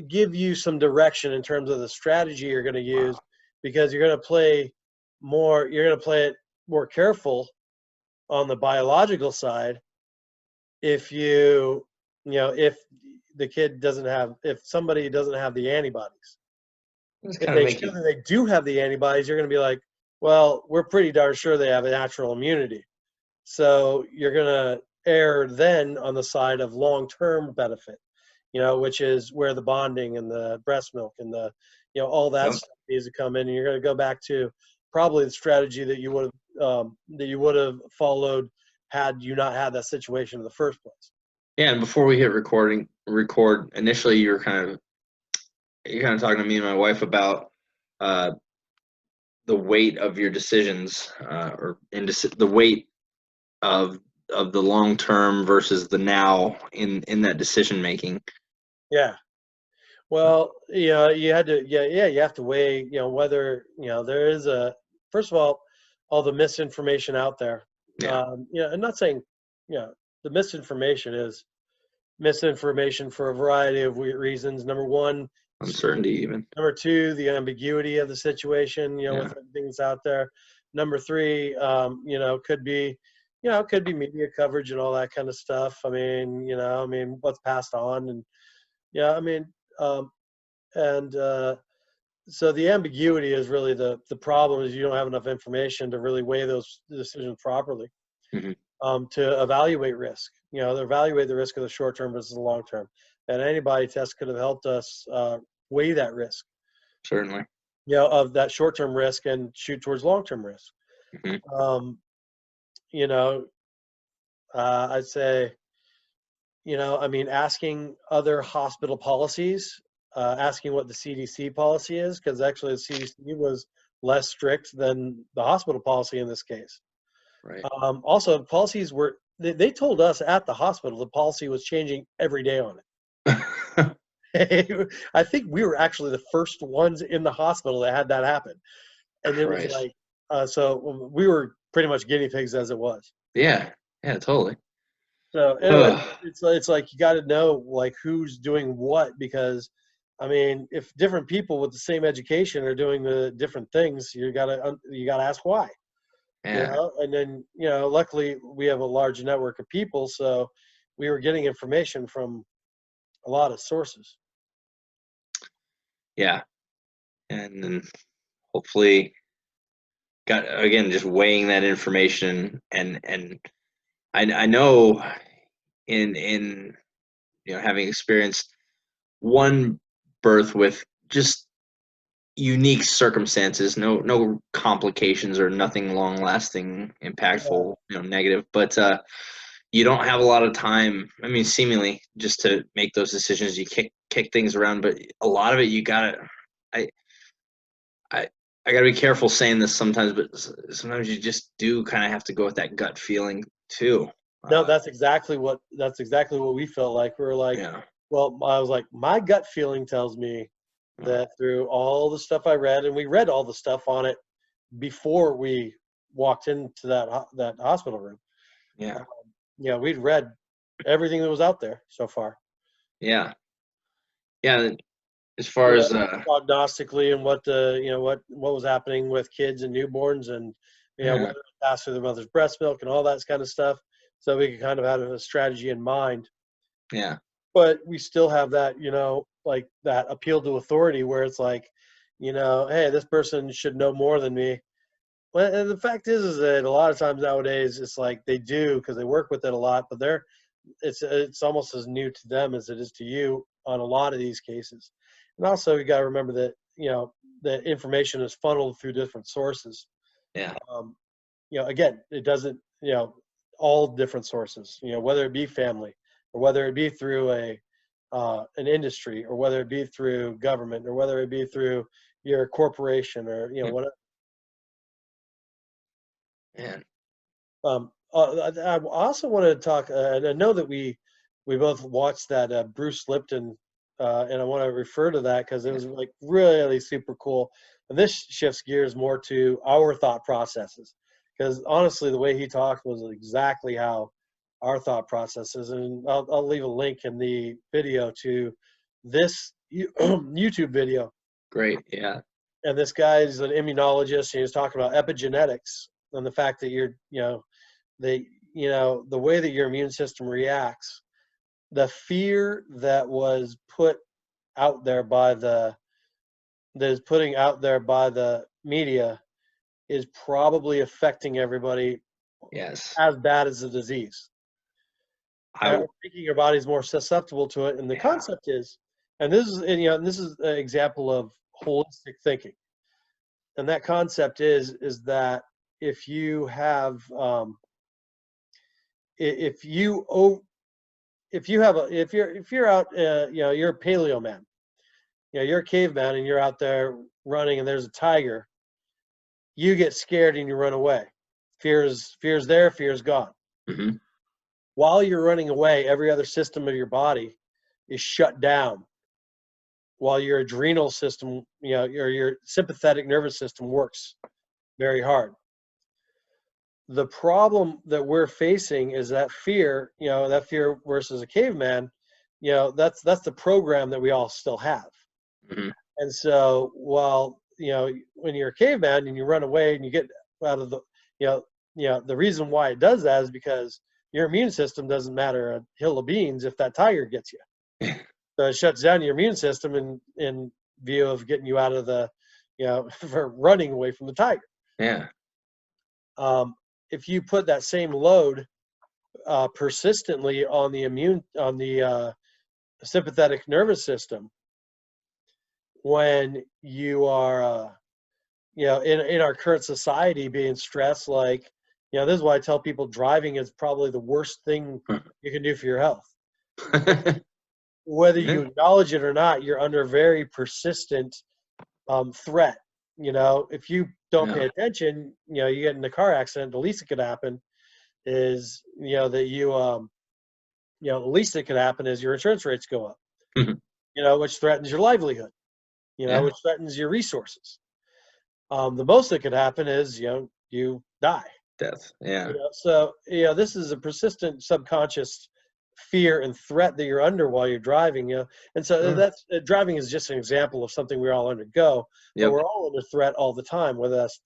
give you some direction in terms of the strategy you're going to use, because you're going to play it more careful on the biological side if if the kid if somebody doesn't have the antibodies. If they show that they do have the antibodies, you're going to be like, well, we're pretty darn sure they have a natural immunity. So you're going to err then on the side of long-term benefit, which is where the bonding and the breast milk and the, all that stuff needs to come in. And you're going to go back to probably the strategy that you would have followed had you not had that situation in the first place. Yeah, and before we hit record, initially you're kind of talking to me and my wife about the weight of your decisions, the weight of the long term versus the now in that decision making. Yeah. Well, you have to weigh, whether, there is first of all the misinformation out there. Yeah. I'm not saying, the misinformation is misinformation for a variety of reasons. Number one, uncertainty even. Number two, the ambiguity of the situation, with things out there. Number three, could be media coverage and all that kind of stuff. I mean, what's passed on, and so the ambiguity is really the problem, is you don't have enough information to really weigh those decisions properly. Mm-hmm. To evaluate risk, to evaluate the risk of the short term versus the long term. An antibody test could have helped us weigh that risk. Certainly. Of that short term risk and shoot towards long term risk. Mm-hmm. I'd say, asking other hospital policies, asking what the CDC policy is, because actually the CDC was less strict than the hospital policy in this case. Right. Also, policies they told us at the hospital the policy was changing every day on it. I think we were actually the first ones in the hospital that had that happen. And it was like, so we were pretty much guinea pigs as it was. Yeah, totally. So it's like you got to know like who's doing what, because if different people with the same education are doing the different things, you gotta ask why. Yeah. And then luckily we have a large network of people, so we were getting information from a lot of sources. Yeah, and then hopefully just weighing that information, and I know in having experienced one birth with just unique circumstances, no complications or nothing long lasting, impactful, negative, but you don't have a lot of time, seemingly, just to make those decisions. You kick things around, but a lot of it you gotta I gotta be careful saying this sometimes, but sometimes you just do kind of have to go with that gut feeling too. No, that's exactly what we felt like. We were like, well, I was like, my gut feeling tells me that through all the stuff I read, and we read all the stuff on it before we walked into that hospital room. Yeah. We'd read everything that was out there so far. Yeah. As far as prognostically, and what what was happening with kids and newborns, and whether it passed through the mother's breast milk and all that kind of stuff, so we could kind of have a strategy in mind. Yeah. But we still have that, like that appeal to authority, where it's like, hey, this person should know more than me. Well, and the fact is that a lot of times nowadays it's like they do, because they work with it a lot, but it's almost as new to them as it is to you on a lot of these cases. And also you got to remember that, the information is funneled through different sources. Yeah. Again, it doesn't, all different sources, whether it be family, or whether it be through an industry, or whether it be through government, or whether it be through your corporation, or, whatever. Man. I also wanted to talk, and I know that we both watched that Bruce Lipton, and I want to refer to that because it was like really super cool. And this shifts gears more to our thought processes, because honestly, the way he talked was exactly how our thought processes. And I'll leave a link in the video to this YouTube video. Great. Yeah. And this guy is an immunologist, and he was talking about epigenetics and the fact that the way that your immune system reacts, the fear that was put out there by the media is probably affecting everybody Yes. as bad as the disease. Thinking your body's more susceptible to it, and the concept is, and this is an example of holistic thinking, and that concept is that if you have if you're out, you're a paleo man, you're a caveman, and you're out there running, and there's a tiger, you get scared and you run away. Fear's there, fear's gone. Mm-hmm. While you're running away, every other system of your body is shut down, while your adrenal system, your sympathetic nervous system works very hard. The problem that we're facing is that fear, versus a caveman, that's the program that we all still have. Mm-hmm. And so while, when you're a caveman and you run away and you get out of the, the reason why it does that is because your immune system doesn't matter a hill of beans if that tiger gets you. So it shuts down your immune system in view of getting you out of the, for running away from the tiger. Yeah. If you put that same load persistently on the sympathetic nervous system, when you are, in our current society being stressed, like, this is why I tell people driving is probably the worst thing you can do for your health. Whether you acknowledge it or not, you're under very persistent threat. If you don't pay attention, you get in a car accident, the least that could happen is, the least that could happen is your insurance rates go up, which threatens your livelihood, which threatens your resources. The most that could happen is, you die. Death. Yeah. So, this is a persistent subconscious fear and threat that you're under while you're driving, and so that's driving is just an example of something we all undergo. But we're all under threat all the time, whether that's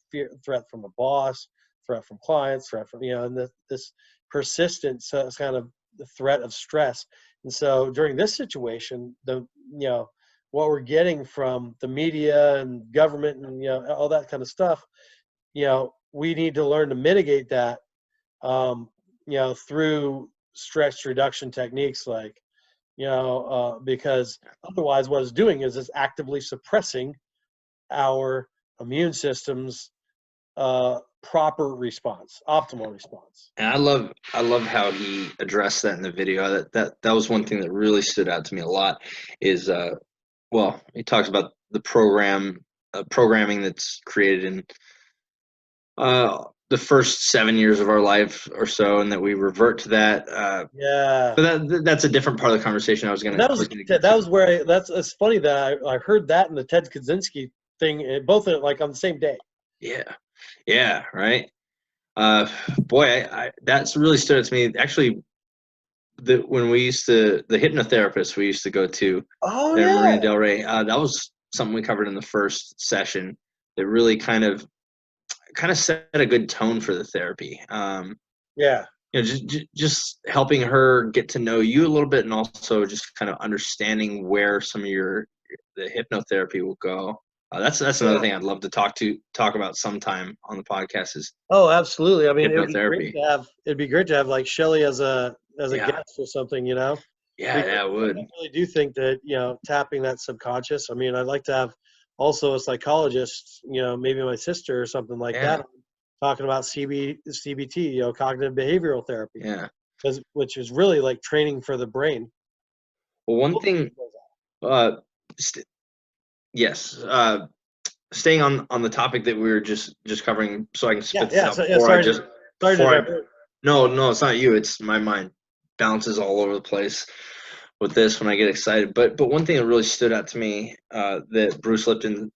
threat from a boss, threat from clients, threat from, and this persistent kind of the threat of stress. And so during this situation, what we're getting from the media and government and all that kind of stuff, we need to learn to mitigate that, through stress reduction techniques, like, because otherwise what it's doing is it's actively suppressing our immune system's proper response, optimal response. And I love how he addressed that in the video. That was one thing that really stood out to me a lot is, he talks about the programming that's created in the first 7 years of our life or so, and that we revert to that. But that's a different part of the conversation I was going to. It's funny that I heard that in the Ted Kaczynski thing, both like on the same day. Yeah, right. Boy, that's really stood out to me. Actually, when we used to, the hypnotherapist we used to go to, Marina Del Rey, that was something we covered in the first session. That really kind of set a good tone for the therapy. Just helping her get to know you a little bit, and also just kind of understanding where some of the hypnotherapy will go. That's another thing I'd love to talk about sometime on the podcast is. Oh, absolutely. I mean, hypnotherapy. It'd be great to have like Shelley as a guest or something, Yeah, that would. I really do think that, tapping that subconscious. I mean, I'd like to have also a psychologist, maybe my sister or something like that, talking about CBT, cognitive behavioral therapy. Yeah. Which is really like training for the brain. Well, one thing, staying on the topic that we were just covering, so I can spit this out No, it's not you. It's my mind bounces all over the place with this when I get excited. But one thing that really stood out to me that Bruce Lipton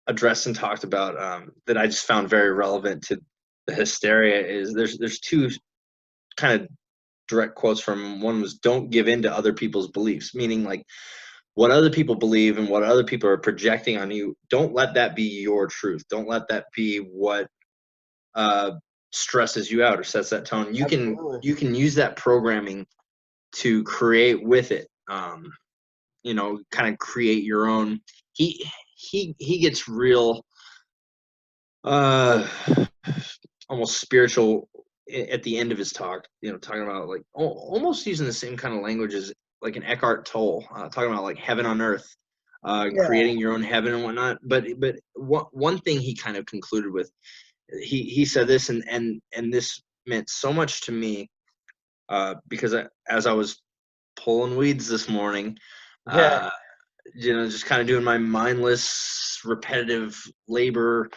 addressed and talked about that I just found very relevant to the hysteria is there's two kind of direct quotes from him. One was, don't give in to other people's beliefs, meaning like what other people believe and what other people are projecting on you. Don't let that be your truth. Don't let that be what stresses you out or sets that tone. You can use that programming to create with it. Kind of create your own. He gets real, almost spiritual at the end of his talk. Talking about like almost using the same kind of language as like an Eckhart Tolle, talking about like heaven on earth, creating your own heaven and whatnot. But one thing he kind of concluded with, he said this, and this meant so much to me, because as I was pulling weeds this morning, just kind of doing my mindless, repetitive labor,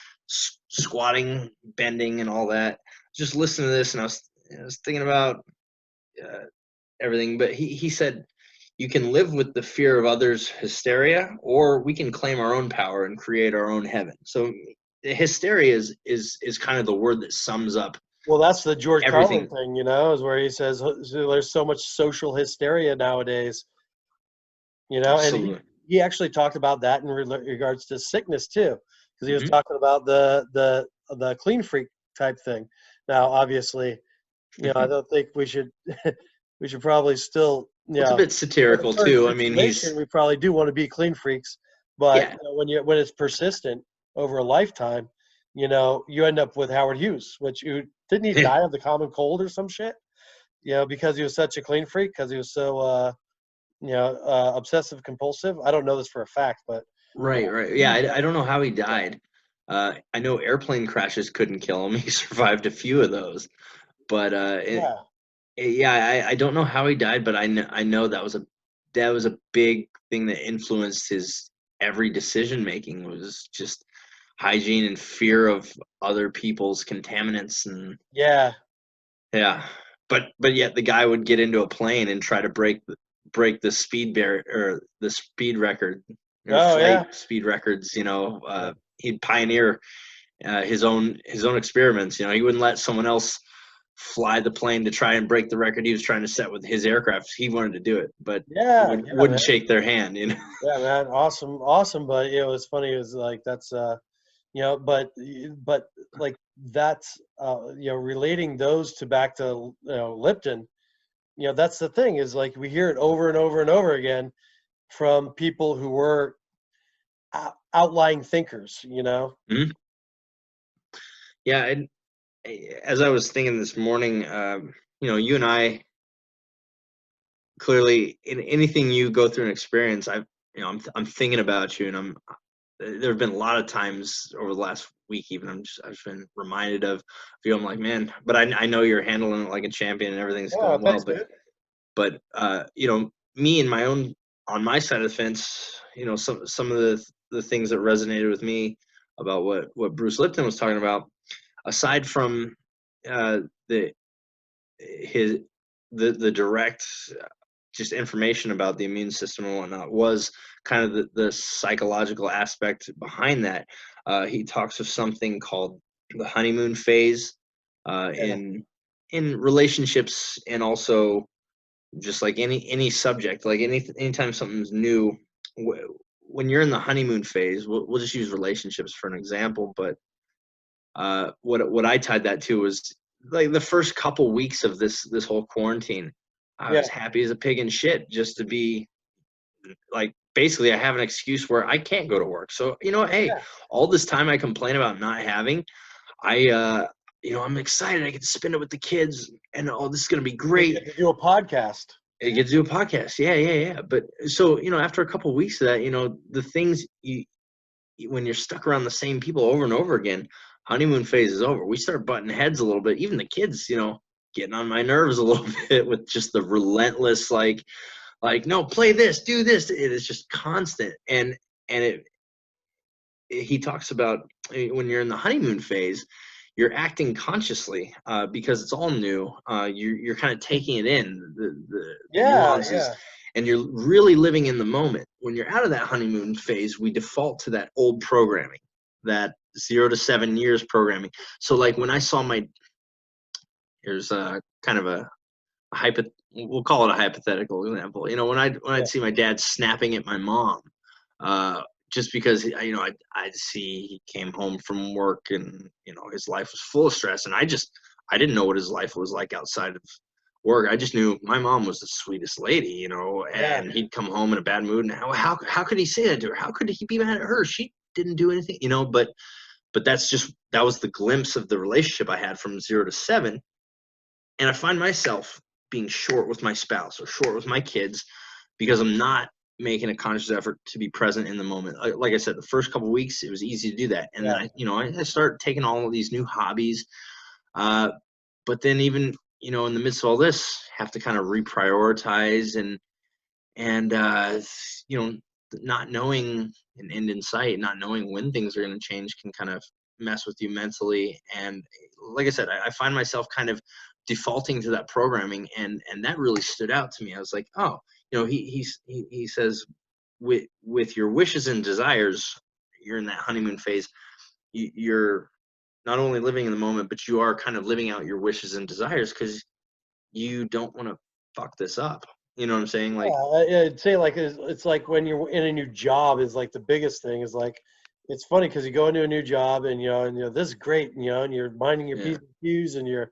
squatting, bending, and all that. Just listening to this, and I was thinking about everything. But he said, you can live with the fear of others' hysteria, or we can claim our own power and create our own heaven. So hysteria is kind of the word that sums up. Well, that's the George everything. Carlin thing, is where he says there's so much social hysteria nowadays, Absolutely. and he actually talked about that in regards to sickness too, because he was Mhm. talking about the clean freak type thing. Now, obviously, I don't think we should we should probably still, It's a bit satirical in the current too. I mean, situation, we probably do want to be clean freaks, but yeah. when it's persistent over a lifetime, you end up with Howard Hughes, which didn't he die of the common cold or some shit? Because he was such a clean freak, because he was so obsessive compulsive. I don't know this for a fact, but Right. Yeah, I don't know how he died. I know airplane crashes couldn't kill him. He survived a few of those, but yeah, I don't know how he died, but I know that was a big thing that influenced his every decision making, was just hygiene and fear of other people's contaminants. And yeah, but yet the guy would get into a plane and try to break the speed barrier, or the speed record, or oh flight yeah, speed records. He'd pioneer his own experiments. He wouldn't let someone else fly the plane to try and break the record he was trying to set with his aircraft. He wanted to do it, but yeah, wouldn't man. shake their hand. Yeah, man, awesome. But it was funny. It was like that's but like that's relating those to back to Lipton. That's the thing, is like we hear it over and over and over again from people who were outlying thinkers. Mhm. Yeah, and as I was thinking this morning, you and I, clearly, in anything you go through an experience, I'm thinking about you, and there have been a lot of times over the last week, even I've just been reminded of you. I'm like, man, but I know you're handling it like a champion and everything's Oh, going well. thanks, dude. But me and my own, on my side of the fence, some of the things that resonated with me about what Bruce Lipton was talking about, aside from the his the direct just information about the immune system and whatnot, was kind of the psychological aspect behind that. He talks of something called the honeymoon phase, Yeah, in relationships, and also just like any subject, like anytime something's new. When you're in the honeymoon phase, we'll just use relationships for an example, but what I tied that to was like the first couple weeks of this whole quarantine. I yeah, was happy as a pig in shit just to be like, basically I have an excuse where I can't go to work. So hey, yeah. all this time I complain about not having, I'm excited. I get to spend it with the kids, and this is gonna be You great. get to do a podcast. I get to do a podcast. Yeah. But so after a couple of weeks of that, the things when you're stuck around the same people over and over again, honeymoon phase is over. We start butting heads a little bit. Even the kids, getting on my nerves a little bit with just the relentless, no, play this, do this. It is just constant. And he talks about when you're in the honeymoon phase, you're acting consciously because it's all new. You're kind of taking it in, the nuances, Yeah. and you're really living in the moment. When you're out of that honeymoon phase, we default to that old programming, that 0 to 7 years programming. So like when I saw here's kind of a we'll call it a hypothetical example. You know, when I'd see my dad snapping at my mom, just because I'd see he came home from work and his life was full of stress, and I didn't know what his life was like outside of work. I just knew my mom was the sweetest lady, Yeah. and he'd come home in a bad mood, and how could he say that to her? How could he be mad at her? She didn't do anything, but that was the glimpse of the relationship I had from 0 to 7. And I find myself being short with my spouse or short with my kids because I'm not making a conscious effort to be present in the moment. Like I said, the first couple of weeks, it was easy to do that. And then I start taking all of these new hobbies. But then even, in the midst of all this, have to kind of reprioritize and not knowing an end in sight, not knowing when things are going to change can kind of mess with you mentally. And like I said, I find myself kind of defaulting to that programming, and that really stood out to me. I was like, oh, he says, with your wishes and desires, you're in that honeymoon phase. You're not only living in the moment, but you are kind of living out your wishes and desires because you don't want to fuck this up. You know what I'm saying? Like, I'd say like it's like when you're in a new job is like the biggest thing is like it's funny because you go into a new job and this is great and you're minding your yeah, P's and Q's and you're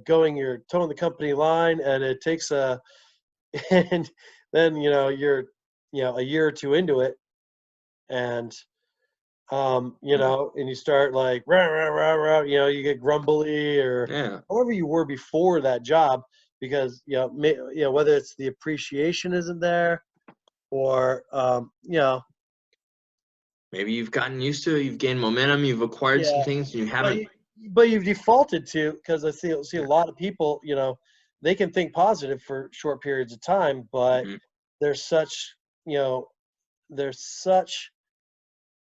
towing the company line and it takes and then you're a year or two into it and and you start like rah, rah, rah, rah, you get grumbly or yeah. however you were before that job because whether it's the appreciation isn't there or Maybe you've gotten used to it. You've gained momentum. You've acquired some yeah things, and you but, haven't. but you've defaulted to because I see a Yeah. lot of people they can think positive for short periods of time but Mhm. there's such you know there's such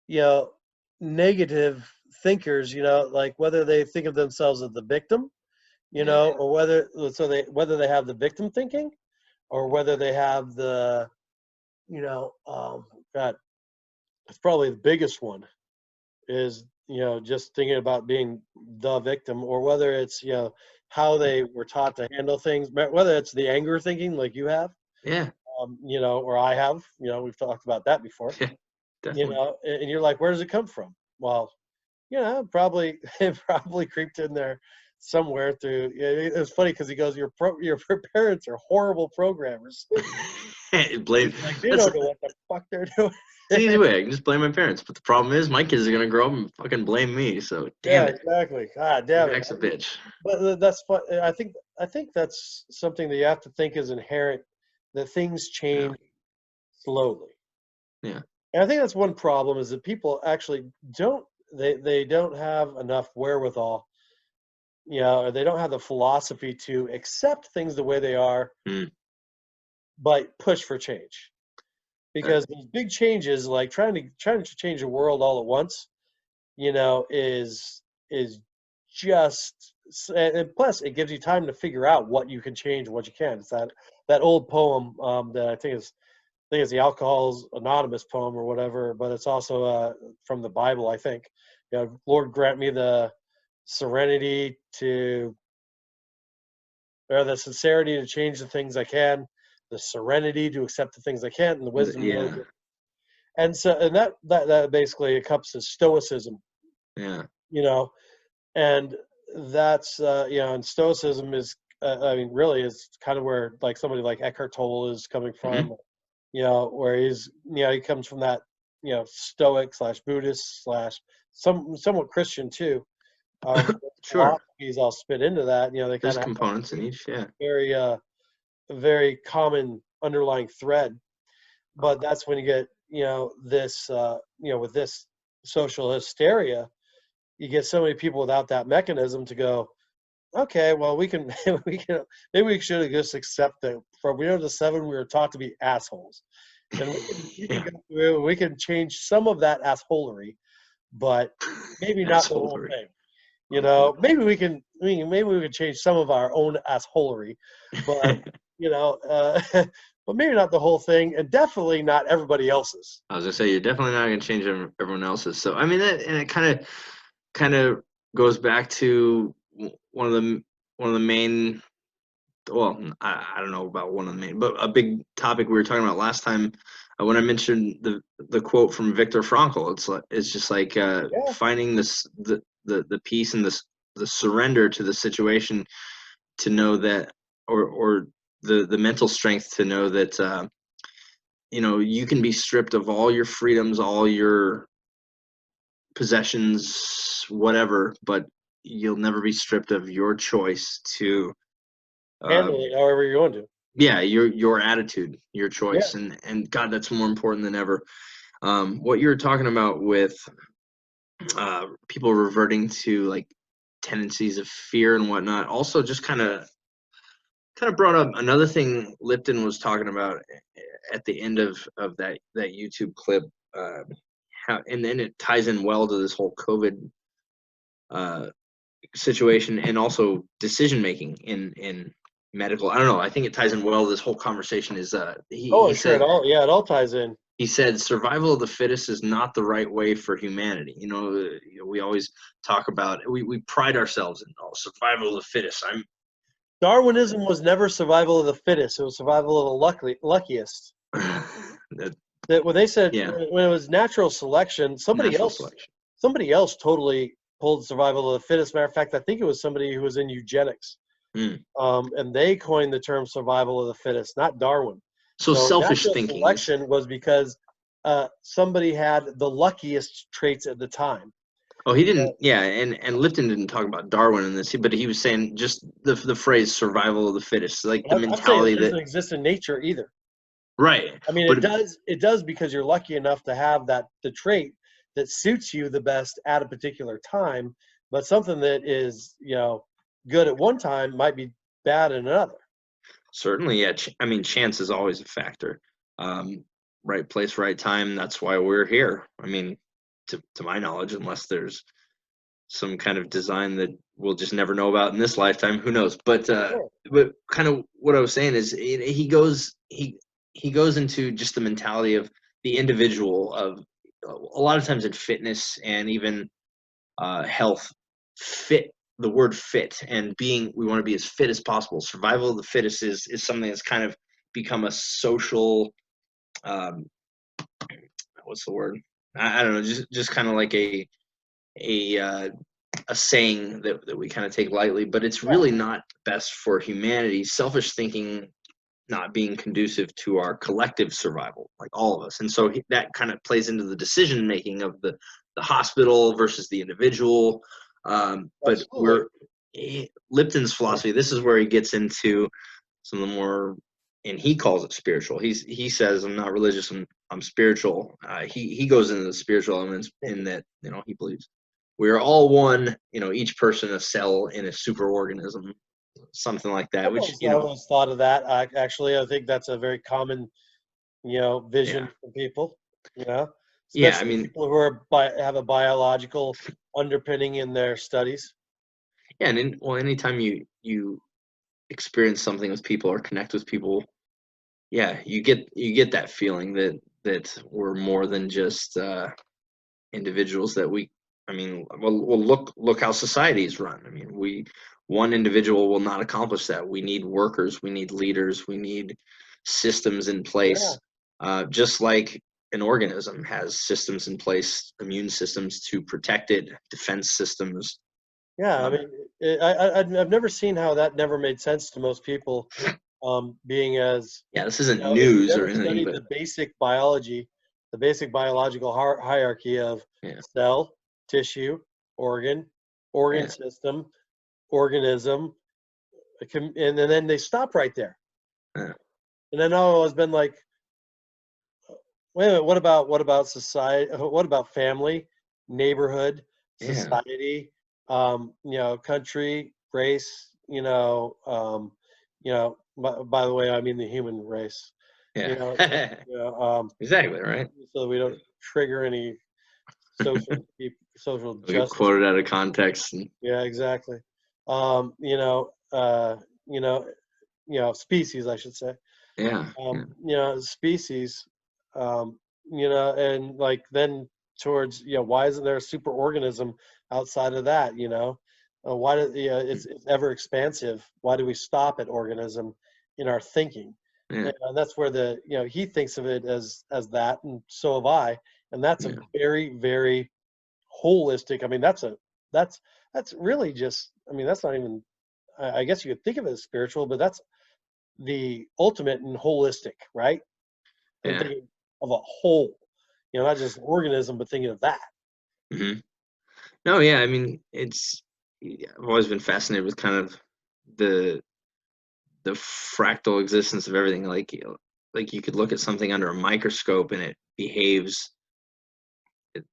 you know negative thinkers like whether they think of themselves as the victim Yeah. or whether they have the victim thinking or whether they have the God, it's probably the biggest one is just thinking about being the victim or whether it's how they were taught to handle things whether it's the anger thinking like you have Yeah. or I have we've talked about that before Yeah. Definitely. and you're like where does it come from well probably it probably creeped in there somewhere through. It was funny because he goes, your parents are horrible programmers." Blame. He's like, "They That's don't know what the fuck they're doing." the easy way. I can just blame my parents. But the problem is, my kids are gonna grow up and fucking blame me. So damn Yeah, it, exactly. God damn it. Jack's a bitch. But that's fun. I think that's something that you have to think is inherent. That things Yeah. change slowly, Yeah. and I think that's one problem is that people actually don't. They don't have enough wherewithal or they don't have the philosophy to accept things the way they are, Mm. but push for change. Uh, Because these big changes, like trying to change the world all at once, is just and plus it gives you time to figure out what you can change and what you can. It's that old poem that I think it's the Alcohol's Anonymous poem or whatever, but it's also from the Bible, I think. Lord grant me the serenity to or the sincerity to change the things I can, the serenity to accept the things I can't, and the wisdom to know. yeah. And so, and that basically encompasses stoicism, Yeah. you know, and that's and stoicism is, I mean, really is kind of where like somebody like Eckhart Tolle is coming Hmm. from, where he comes from that, Stoic slash Buddhist slash somewhat Christian too. Sure. Philosophies all spit into that. They There's kind of have components in each. Yeah. very very common underlying thread. But that's when you get this with this social hysteria, you get so many people without that mechanism to go, okay, well we can we can maybe we should just accept that from 0 to 7 we were taught to be assholes, and we can Yeah. go through we can change some of that assholery, but maybe not the whole Assholery. thing. You know, maybe we can change some of our own assholery, but you know, but maybe not the whole thing, and definitely not everybody else's. I was gonna say you're definitely not gonna change everyone else's. So I mean that, and it kind of goes back to one of the main. Well, I don't know about one of the main, but a big topic we were talking about last time when I mentioned the quote from Viktor Frankl. It's just like finding the peace and the surrender to the situation, to know that, or the mental strength to know that you can be stripped of all your freedoms, all your possessions, whatever, but you'll never be stripped of your choice to Handle it however you want to. yeah, your attitude, your Yeah. choice, and God, that's more important than ever. What you were talking about with people reverting to like tendencies of fear and whatnot, also just kind of brought up another thing Lipton was talking about at the end of that YouTube clip. And then it ties in well to this whole COVID situation, and also decision making in medical. I don't know. I think it ties in well to this whole conversation. Is he Sure, said it all ties in. he said survival of the fittest is not the right way for humanity. We always talk about, we pride ourselves in survival of the fittest. Darwinism was never survival of the fittest. It was survival of the luckiest. That when they said when it was natural selection, somebody else totally pulled survival of the fittest. Matter of fact, I think it was somebody who was in eugenics, and they coined the term survival of the fittest, not Darwin. So selfish natural thinking. Selection was because somebody had the luckiest traits at the time. Oh, he didn't. Yeah, and Lipton didn't talk about Darwin in this, but he was saying just the phrase "survival of the fittest," like the mentality that doesn't exist in nature either. Right. I mean, it does because you're lucky enough to have the trait that suits you the best at a particular time. But something that is good at one time might be bad in another. Certainly, yeah. I mean, chance is always a factor. Right place, right time. That's why we're here. I mean, to my knowledge, unless there's some kind of design that we'll just never know about in this lifetime, who knows? But kind of what I was saying is he goes into just the mentality of the individual, of a lot of times in fitness and even health, the word fit and we want to be as fit as possible. Survival of the fittest is something that's kind of become a social, what's the word? I don't know, just kind of like a saying that we kind of take lightly, but it's really not best for humanity. Selfish thinking not being conducive to our collective survival, like all of us. And so that kind of plays into the decision making of the hospital versus the individual. But Lipton's philosophy, this is where he gets into some of the more, and he calls it spiritual. He says, I'm not religious, I'm spiritual. He goes into the spiritual elements in that, he believes we are all one, each person a cell in a superorganism, something like that. Which I always thought of that. Actually, I think that's a very common, vision for people. Especially I mean, people who have a biological underpinning in their studies. Yeah, and anytime you experience something with people or connect with people, you get that feeling that we're more than just individuals. That look how societies run. I mean, one individual will not accomplish that. We need workers, we need leaders, we need systems in place. Just like an organism has systems in place, immune systems to protect it, defense systems. Yeah, I mean, I've never seen how that never made sense to most people. Being as this isn't news or anything, but the basic biology, the basic biological hierarchy of cell, tissue, organ system, organism, and then they stop right there. And then I've always been like, wait a minute, what about society? What about family, neighborhood, society? Country, race. By the way, I mean the human race. Exactly right. So we don't trigger any social We get justice. quoted out of context. And, Yeah, exactly. You know, species, I should say. yeah. Species. And like then towards, why isn't there a super organism outside of that? Why do it's ever expansive? Why do we stop at organism in our thinking? Yeah. And that's where he thinks of it as that, and so have I. And that's a Yeah. very, very holistic. I mean, that's really just. I mean, that's not even. I guess you could think of it as spiritual, but that's the ultimate and holistic, right? And Yeah. thinking of a whole, not just an organism, but thinking of that. Hmm. No, yeah. I mean, I've always been fascinated with kind of the fractal existence of everything. Like you could look at something under a microscope and it behaves.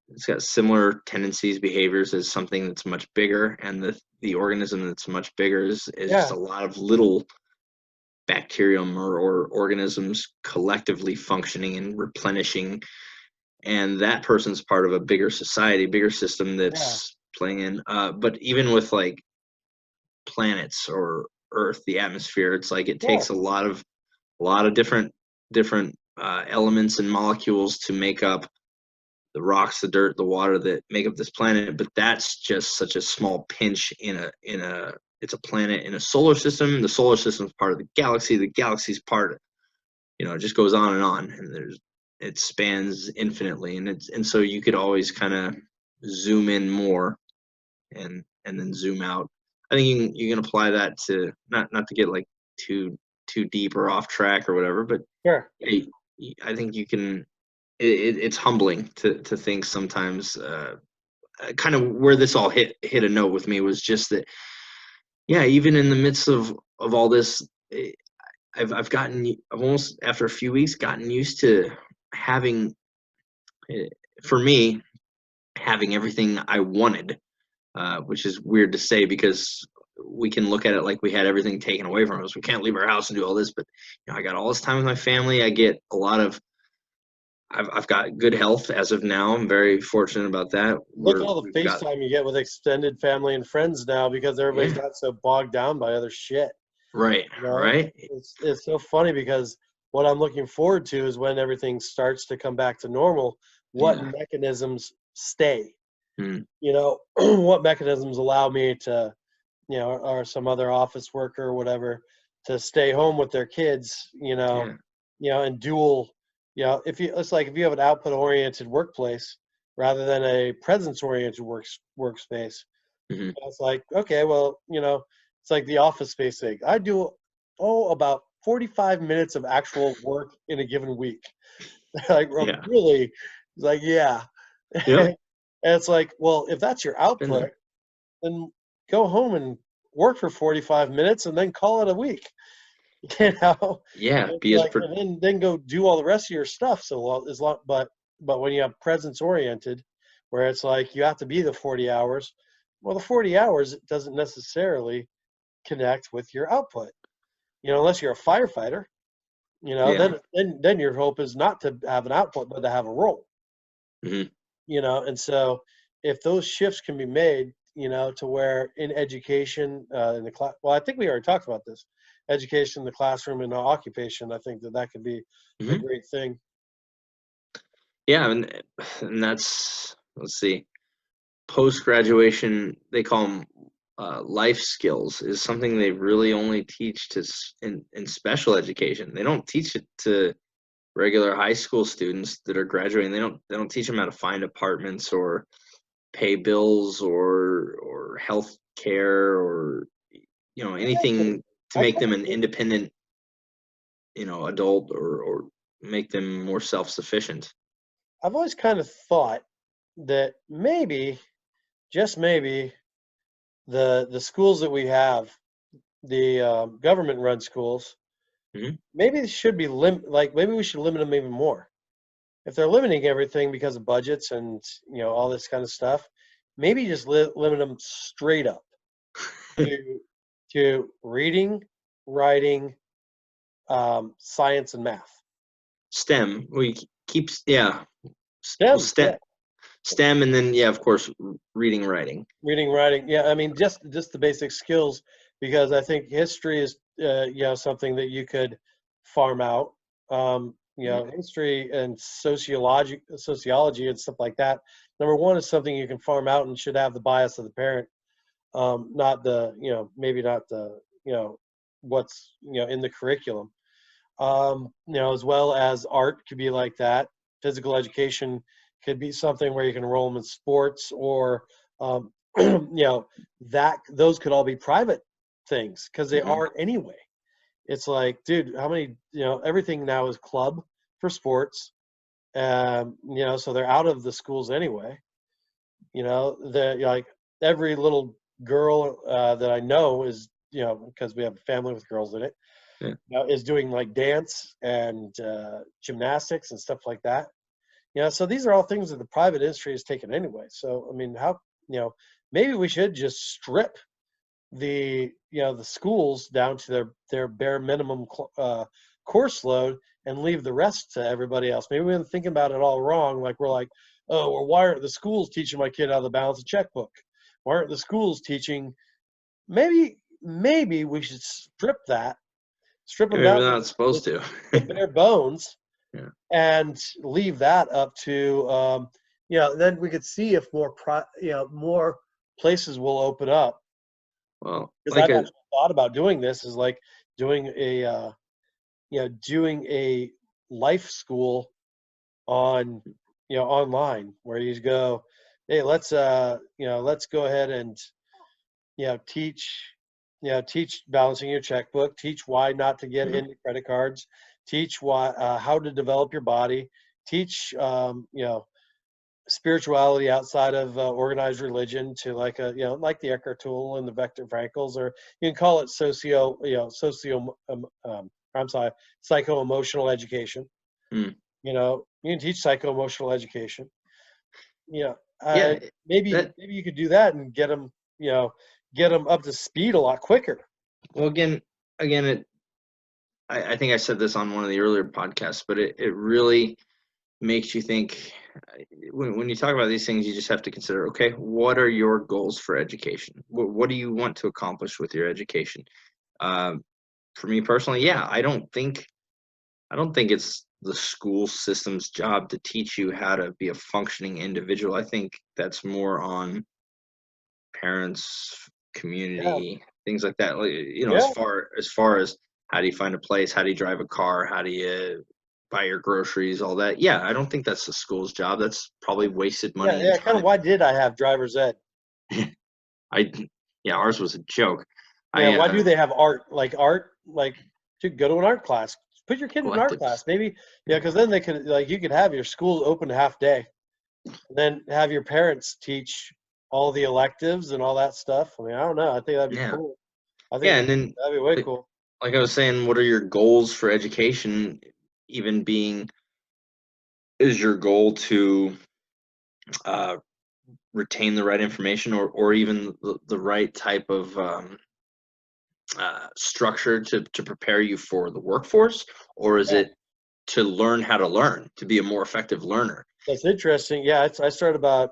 It's got similar tendencies, behaviors as something that's much bigger, and the organism that's much bigger is just Yeah, a lot of little bacterium or organisms collectively functioning and replenishing, and that person's part of a bigger society, bigger system yeah, that's playing in. But even with like planets or Earth, the atmosphere, it's like it yeah, takes a lot of different elements and molecules to make up the rocks, the dirt, the water that make up this planet. But that's just such a small pinch in a it's a planet in a solar system. The solar system is part of the galaxy. The galaxy's part, it just goes on, and it spans infinitely, and so you could always kind of zoom in more and then zoom out. I think you can apply that to not to get like too deep or off track or whatever, but sure. I think you can. It's humbling to think sometimes. Kind of where this all hit a note with me was just that, yeah, even in the midst of all this, I've almost after a few weeks gotten used to having, eh, for me, having everything I wanted, which is weird to say because we can look at it like we had everything taken away from us. We can't leave our house and do all this, but I got all this time with my family. I get a lot of. I've got good health as of now. I'm very fortunate about that. Look at all the We've got, FaceTime you get with extended family and friends now because everybody's yeah, not so bogged down by other shit. right, right, It's so funny because what I'm looking forward to is when everything starts to come back to normal, what yeah, mechanisms stay? mm, What mechanisms allow me to, or some other office worker or whatever, to stay home with their kids, yeah, and dual, it's like if you have an output oriented workplace rather than a presence oriented workspace, hmm, it's like, okay, well, it's like the office space thing. I do, about 45 minutes of actual work in a given week. Like, yeah, really, it's like, yeah. yep, And it's like, well, if that's your been output, there, then go home and work for 45 minutes and then call it a week. You know, yeah, it's be as like, and then go do all the rest of your stuff. So as long, but when you have presence oriented, where it's like you have to be the 40 hours, well, the 40 hours doesn't necessarily connect with your output. Unless you're a firefighter, yeah, then your hope is not to have an output, but to have a role. hmm, And so if those shifts can be made, to where in education, in the class, well, I think we already talked about this, education, the classroom, and occupation. I think that could be a hmm, great thing. yeah, and that's, let's see, post graduation, they call them life skills, is something they really only teach in special education. They don't teach it to regular high school students that are graduating. They don't teach them how to find apartments or pay bills or health care or anything to I make kind them of an think, independent adult or make them more self-sufficient. I've always kind of thought that maybe, just maybe, the schools that we have, the government run schools, Hmm. maybe they should be maybe we should limit them even more. If they're limiting everything because of budgets and all this kind of stuff, maybe just limit them straight up to reading, writing, science, and math. STEM, we keep, yeah, well, STEM, STEM yeah, STEM, and then of course, reading, writing. Reading, writing. Yeah, I mean, just the basic skills, because I think history is, something that you could farm out. History and sociology and stuff like that. Number one is something you can farm out and should have the bias of the parent, not the, maybe not the, what's, in the curriculum. As well as art could be like that. Physical education could be something where you can enroll them in sports, or that those could all be private things because they are anyway. It's like, dude, how many, everything now is club for sports. So they're out of the schools anyway. They're like, every little girl that I know is, because we have a family with girls in it, is doing like dance and gymnastics and stuff like that. So these are all things that the private industry has taken anyway. So, I mean, how, maybe we should just strip the schools down to their bare minimum course load and leave the rest to everybody else. Maybe we've been thinking about it all wrong. Like, we're like, oh, well, why aren't the schools teaching my kid how to balance a checkbook? Why aren't the schools teaching? Maybe we should strip them Maybe down they're not supposed to. the bare bones, and leave that up to then we could see if more places will open up. Well, Because I've actually thought about doing this, is like doing a life school on online, where you go, hey, let's go ahead and teach balancing your checkbook, teach why not to get into credit cards, teach why how to develop your body, teach spirituality outside of organized religion, to like like the Eckhart Tolle and the Viktor Frankls, or you can call it psycho-emotional education. You can teach psycho-emotional education. Maybe you could do that and get them up to speed a lot quicker. Well, again, I think I said this on one of the earlier podcasts, but it really makes you think. When you talk about these things, you just have to consider, okay, what are your goals for education? What do you want to accomplish with your education? For me personally, I don't think it's the school system's job to teach you how to be a functioning individual. I think that's more on parents, community, things like that. As far as how do you find a place, how do you drive a car, how do you buy your groceries, all that. I don't think that's the school's job. That's probably wasted money. Yeah, kind of. Why did I have driver's ed? Ours was a joke. Yeah, why do they have art? Like, to go to an art class. Put your kid in an art class, maybe. Yeah, because then they could, like, you could have your school open half day, and then have your parents teach all the electives and all that stuff. I mean, I don't know. I think that'd be cool. I think and then that'd be way cool. Like I was saying, what are your goals for education? Even being, is your goal to retain the right information, or even the right type of structure to prepare you for the workforce, or is it to learn how to learn, to be a more effective learner? That's interesting. Yeah, I started about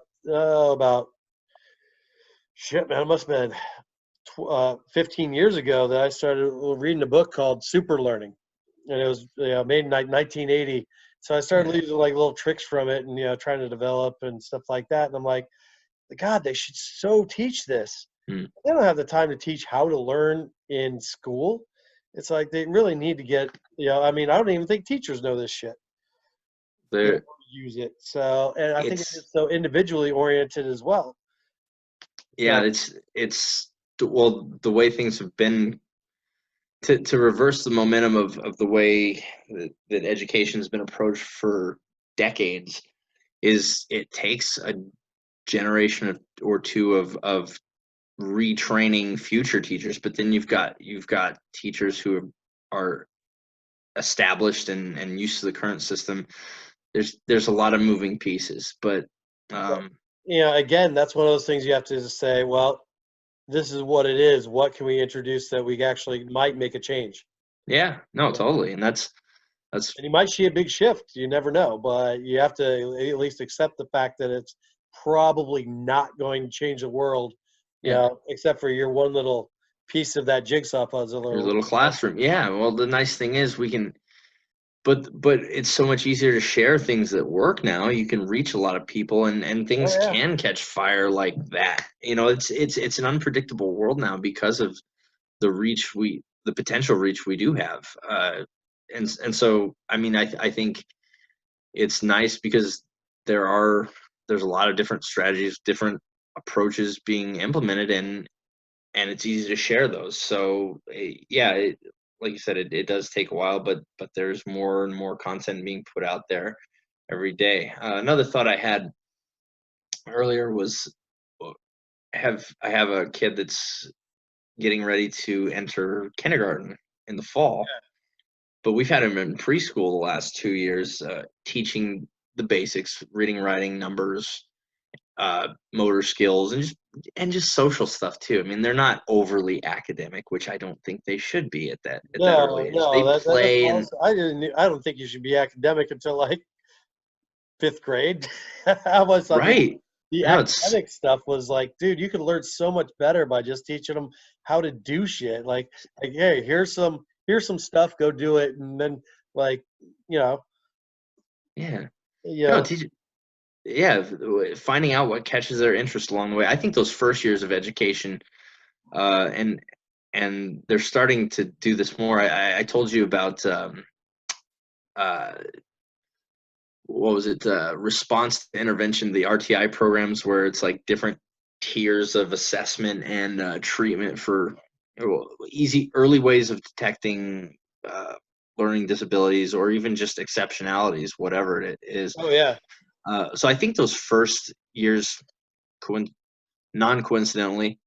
shit, man. It must have been 15 years ago that I started reading a book called Super Learning, and it was made in 1980. So I started using like little tricks from it, and trying to develop and stuff like that. And I'm like, God, they should so teach this. They don't have the time to teach how to learn in school. It's like they really need to get, I mean, I don't even think teachers know this shit. They use it. So, and I think it's so individually oriented as well. Yeah, it's well, the way things have been, to reverse the momentum of the way that education has been approached for decades, is it takes a generation or two of retraining future teachers, but then you've got teachers who are established and used to the current system. There's a lot of moving pieces, but again, that's one of those things you have to just say, well, this is what it is. What can we introduce that we actually might make a change? Yeah, no, totally. And that's and you might see a big shift. You never know, but you have to at least accept the fact that it's probably not going to change the world, you Yeah. know, except for your one little piece of that jigsaw puzzle. Your little classroom. Yeah. Well, the nice thing is we can, but it's so much easier to share things that work now. You can reach a lot of people, and things Oh yeah. can catch fire like that. You know, it's an unpredictable world now because of the potential reach we do have. And so, I mean, I think it's nice because there's a lot of different strategies, different approaches being implemented, and it's easy to share those. So yeah, like you said, it does take a while, but there's more and more content being put out there every day. Another thought I had earlier was, I have a kid that's getting ready to enter kindergarten in the fall, but we've had him in preschool the last 2 years, teaching the basics, reading, writing, numbers, motor skills, and just social stuff too. I mean, they're not overly academic, which I don't think they should be at that early No, age. no, They that's play and also, I don't think you should be academic until like fifth grade. I was, I mean, right. the No, it's academic stuff was like, dude, you could learn so much better by just teaching them how to do shit. Like, hey, here's some stuff, go do it, and then like, you know, yeah. you No, know, yeah, finding out what catches their interest along the way. I think those first years of education, uh, and and they're starting to do this more. I told you about uh, what was it, response to intervention, the RTI programs, where it's like different tiers of assessment and treatment for easy early ways of detecting learning disabilities or even just exceptionalities, whatever it is. oh yeah, So I think those first years, non-coincidentally,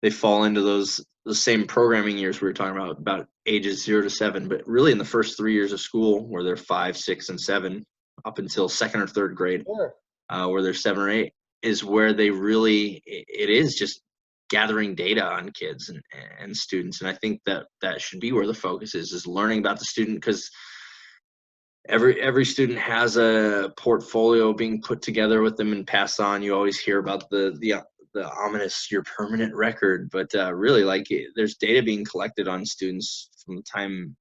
they fall into the same programming years we were talking about ages 0 to 7. But really, in the first 3 years of school, where they're 5, 6, and 7, up until second or third grade, sure. where they're 7 or 8, is where they really, it is just gathering data on kids and students. And I think that should be where the focus is learning about the student, because every student has a portfolio being put together with them and passed on. You always hear about the ominous your permanent record, but really, like, there's data being collected on students from the time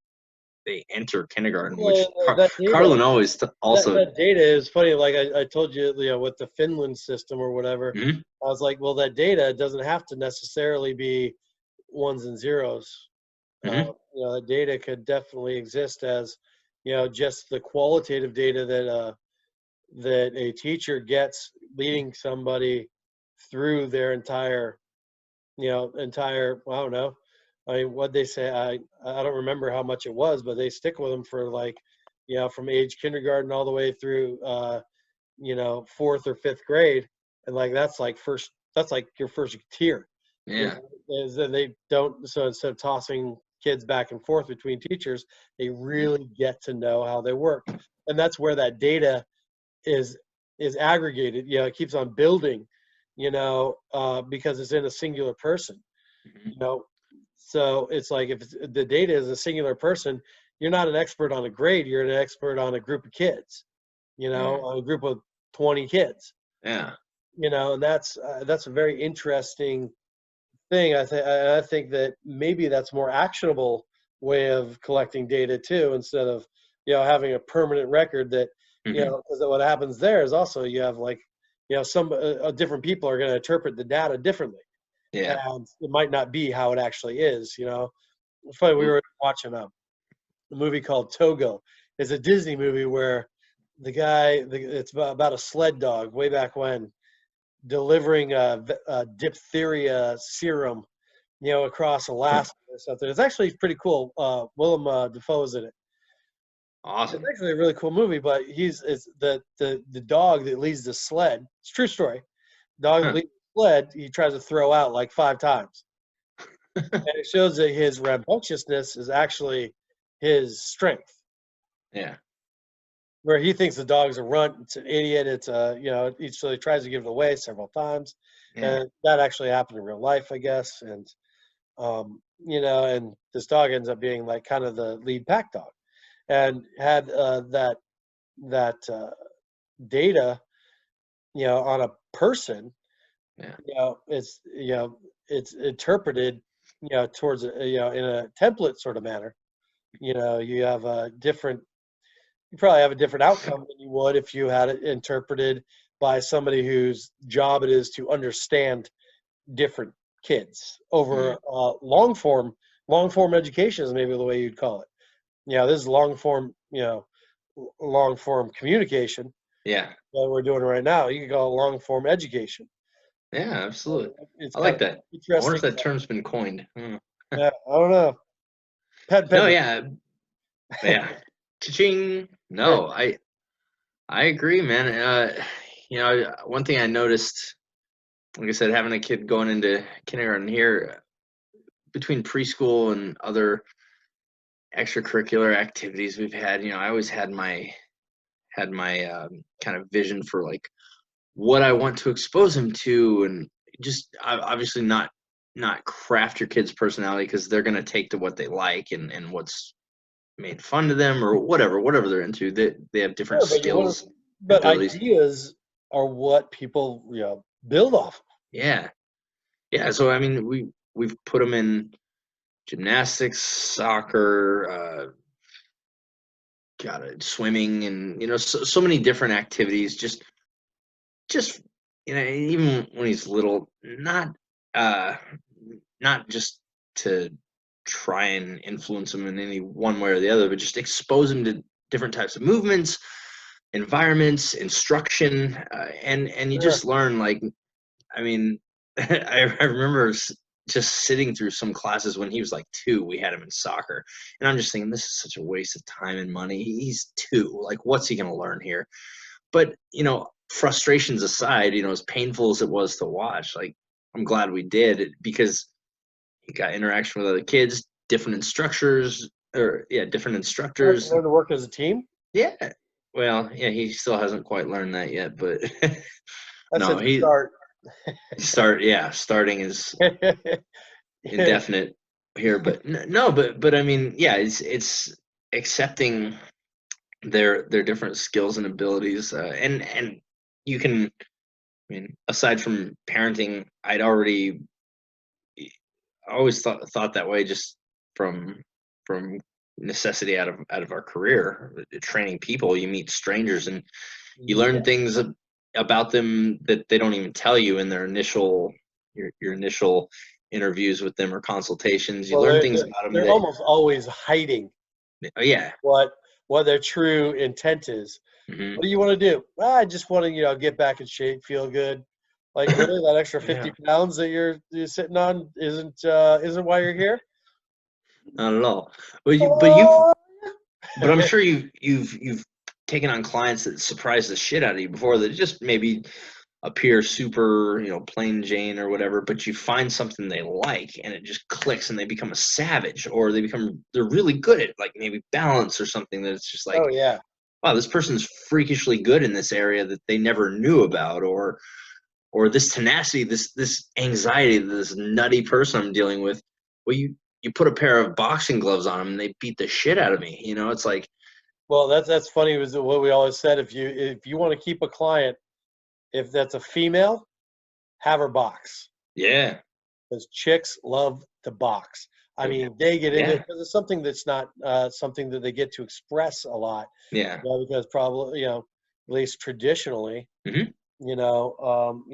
they enter kindergarten, which Well, that data, Carlin always also. that data is funny. Like I told you, you know, with the Finland system or whatever, Mhm, I was like, well, that data doesn't have to necessarily be ones and zeros. mhm, You know, that data could definitely exist as, you know, just the qualitative data that a teacher gets leading somebody through their entire, you know, entire, well, I don't know. I mean, what they say, I don't remember how much it was, but they stick with them for like, you know, from age kindergarten all the way through, you know, fourth or fifth grade, and like that's like your first tier. You yeah, know, is that they don't, so instead of tossing kids back and forth between teachers, they mhm, really get to know how they work, and that's where that data is is aggregated. You know, it keeps on building. You know, because it's in a singular person. mhm, You know, so it's like if the data is a singular person, you're not an expert on a grade. You're an expert on a group of kids. You know, mm, on a group of 20 kids. yeah, You know, and that's a very interesting thing. I think that maybe that's more actionable way of collecting data too, instead of, you know, having a permanent record that, you mhm, know, because what happens there is also you have like, you know, some different people are going to interpret the data differently, yeah, and it might not be how it actually is. You know, it's funny, we Ooh, were watching a movie called Togo. It's a Disney movie where it's about a sled dog way back when, delivering a diphtheria serum, you know, across huh, Alaska or something. It's actually pretty cool. Willem Dafoe's in it. It's awesome, actually a really cool movie, but it's the dog that leads the sled. It's a true story. Dog that huh, leads the sled, he tries to throw out like 5 times, and it shows that his rambunctiousness is actually his strength. yeah, Where he thinks the dog's a runt, it's an idiot. It's a, you know, so he tries to give it away several times, yeah, and that actually happened in real life, I guess. And you know, and this dog ends up being like kind of the lead pack dog, and had that data, you know, on a person, Yeah. it's it's interpreted towards in a template sort of manner. You have a different you probably have a different outcome than you would if you had it interpreted by somebody whose job it is to understand different kids over long form education is maybe the way you'd call it. This is long form, long form communication Yeah. that we're doing right now. You could call it long form education. Yeah, absolutely. It's I kind like of that. I wonder if interesting. that term's been coined. Yeah, I don't know. Patent No, pending. yeah. Yeah. Cha-ching. No, I agree, man. One thing I noticed, like I said, having a kid going into kindergarten here, between preschool and other extracurricular activities we've had, I always had my kind of vision for like what I want to expose him to, and just obviously not craft your kid's personality, because they're gonna take to what they like and what's made fun to them, or whatever they're into. They have different Sure, but you want skills, to, but abilities. ideas are what people build off of. Yeah, yeah. So I mean, we've put them in gymnastics, soccer, got it, swimming, and so many different activities. Just even when he's little, uh not just to try and influence him in any one way or the other, but just expose him to different types of movements, environments, instruction, and you Sure. just learn. Like, I mean, I remember just sitting through some classes when he was like 2. We had him in soccer, and I'm just thinking, this is such a waste of time and money. He's 2. Like, what's he going to learn here? But frustrations aside, as painful as it was to watch, like, I'm glad we did, because he got interaction with other kids, different instructors, different instructors. Learn to work as a team. Yeah. Well, yeah, he still hasn't quite learned that yet, but That's no, at the start. starting is indefinite here, but no, but I mean, yeah, it's accepting their different skills and abilities, and you can, I mean, aside from parenting, I always thought that way, just from necessity, out of our career, training people. You meet strangers and you Yeah. learn things about them that they don't even tell you in their your initial interviews with them or consultations. You Well, learn things about them they're that, almost always hiding oh yeah. what their true intent is. Hmm. What do you want to do? Well, I just want to, get back in shape, feel good. Like, really, that extra 50 Yeah, pounds that you're sitting on isn't why you're here? not at all. Oh, But I'm sure you've taken on clients that surprise the shit out of you before, that just maybe appear super, plain Jane or whatever, but you find something they like and it just clicks and they become a savage, or they're really good at, like, maybe balance or something, that it's just like, oh yeah. wow, this person's freakishly good in this area that they never knew about, or this tenacity, this anxiety, this nutty person I'm dealing with. Well, you put a pair of boxing gloves on them and they beat the shit out of me. It's like, Well, that's funny. Was what we always said. If you want to keep a client, if that's a female, have her box, yeah, because chicks love to box. I yeah, mean, they get into it yeah, because it's something that's not something that they get to express a lot. yeah. Because probably at least traditionally, Hmm.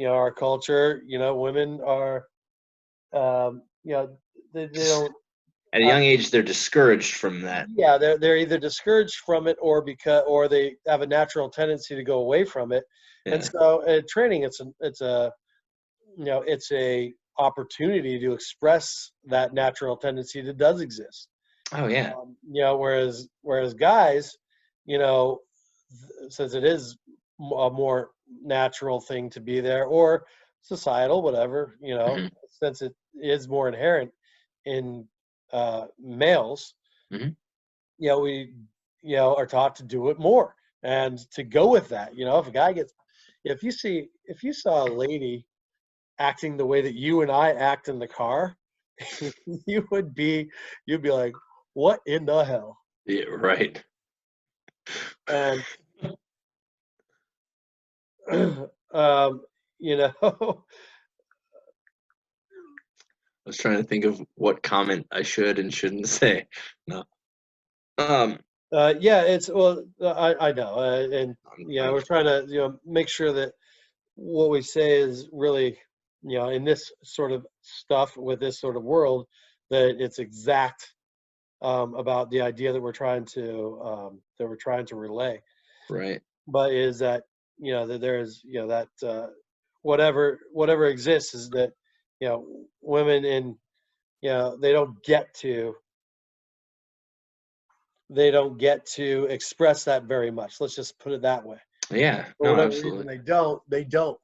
our culture, women are, they don't. At a Uh, young age, they're discouraged from that. yeah, they're either discouraged from it, or they have a natural tendency to go away from it. And Yeah. so training, it's a opportunity to express that natural tendency that does exist. Oh yeah. Whereas guys, you know, since it is a more natural thing to be there, or societal, whatever, Hmm. since it is more inherent in males, Hmm. we are taught to do it more and to go with that. If a guy gets, if you saw a lady acting the way that you and I act in the car, you'd be like, what in the hell? Yeah. Right. And um, you know. I was trying to think of what comment I should and shouldn't say. No. Yeah, it's well, I know, and yeah, I'm we're trying to make sure that what we say is really in this sort of stuff with this sort of world that it's exact about the idea that we're trying to relay. right. But is that that there is that whatever exists is that women in they don't get to express that very much. Let's just put it that way. Yeah. For No, whatever reason absolutely. they don't,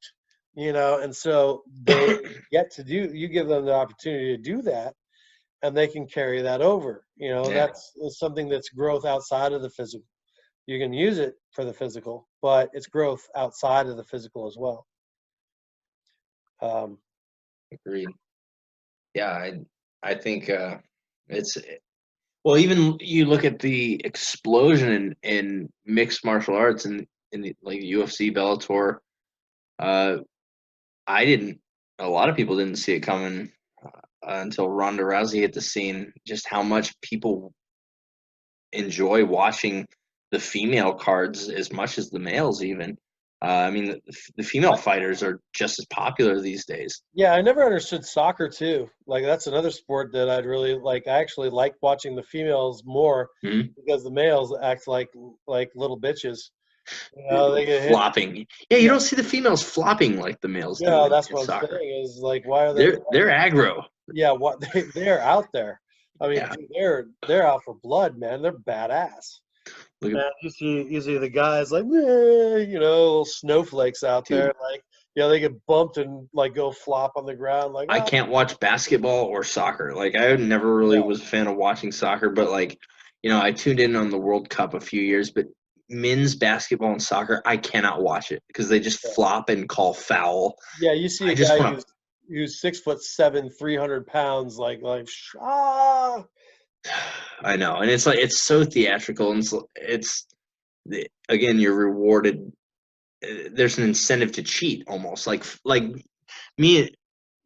and so they get to do, you give them the opportunity to do that, and they can carry that over. Yeah. That's something that's growth outside of the physical. You can use it for the physical, but it's growth outside of the physical as well. Um, Agreed. Yeah, I think it's well, even you look at the explosion in mixed martial arts and in like UFC, Bellator. Uh, I didn't. A lot of people didn't see it coming until Ronda Rousey hit the scene. Just how much people enjoy watching the female cards as much as the males, even. I mean, the female fighters are just as popular these days. yeah, I never understood soccer too. Like that's another sport that I'd really like. I actually like watching the females more Mhm. because the males act like little bitches. They get hit. Flopping. Yeah, you Yeah, don't see the females flopping like the males do yeah, that's in what I'm soccer. saying. Is like, why are they? They're aggro. Yeah, what they're out there. I mean, Yeah. dude, they're out for blood, man. They're badass. Look at And you see the guys like, little snowflakes out dude. there, like, they get bumped and like go flop on the ground, like, I ah, can't watch basketball or soccer. Like I never really no, was a fan of watching soccer, but like, I tuned in on the World Cup a few years, but men's basketball and soccer, I cannot watch it because they just yeah. flop and call foul. Yeah, you see I a just guy want who's 6'7", 300 pounds, like, ah, to I know. And it's like it's so theatrical and it's again you're rewarded there's an incentive to cheat almost like me me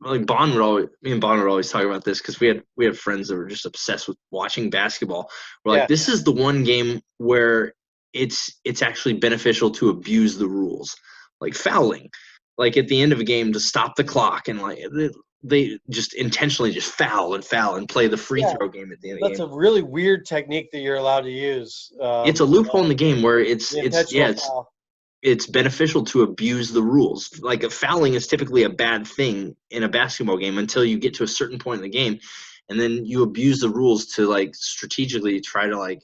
and Bond would always talk about this because we had friends that were just obsessed with watching basketball. We're like, yeah, this is the one game where it's actually beneficial to abuse the rules, like fouling, like at the end of a game to stop the clock and like they just intentionally just foul and play the free yeah. throw game at the end of the That's game. a really weird technique that you're allowed to use. It's a loophole in the game where The intentional foul. it's beneficial to abuse the rules. Like a fouling is typically a bad thing in a basketball game until you get to a certain point in the game, and then you abuse the rules to like strategically try to like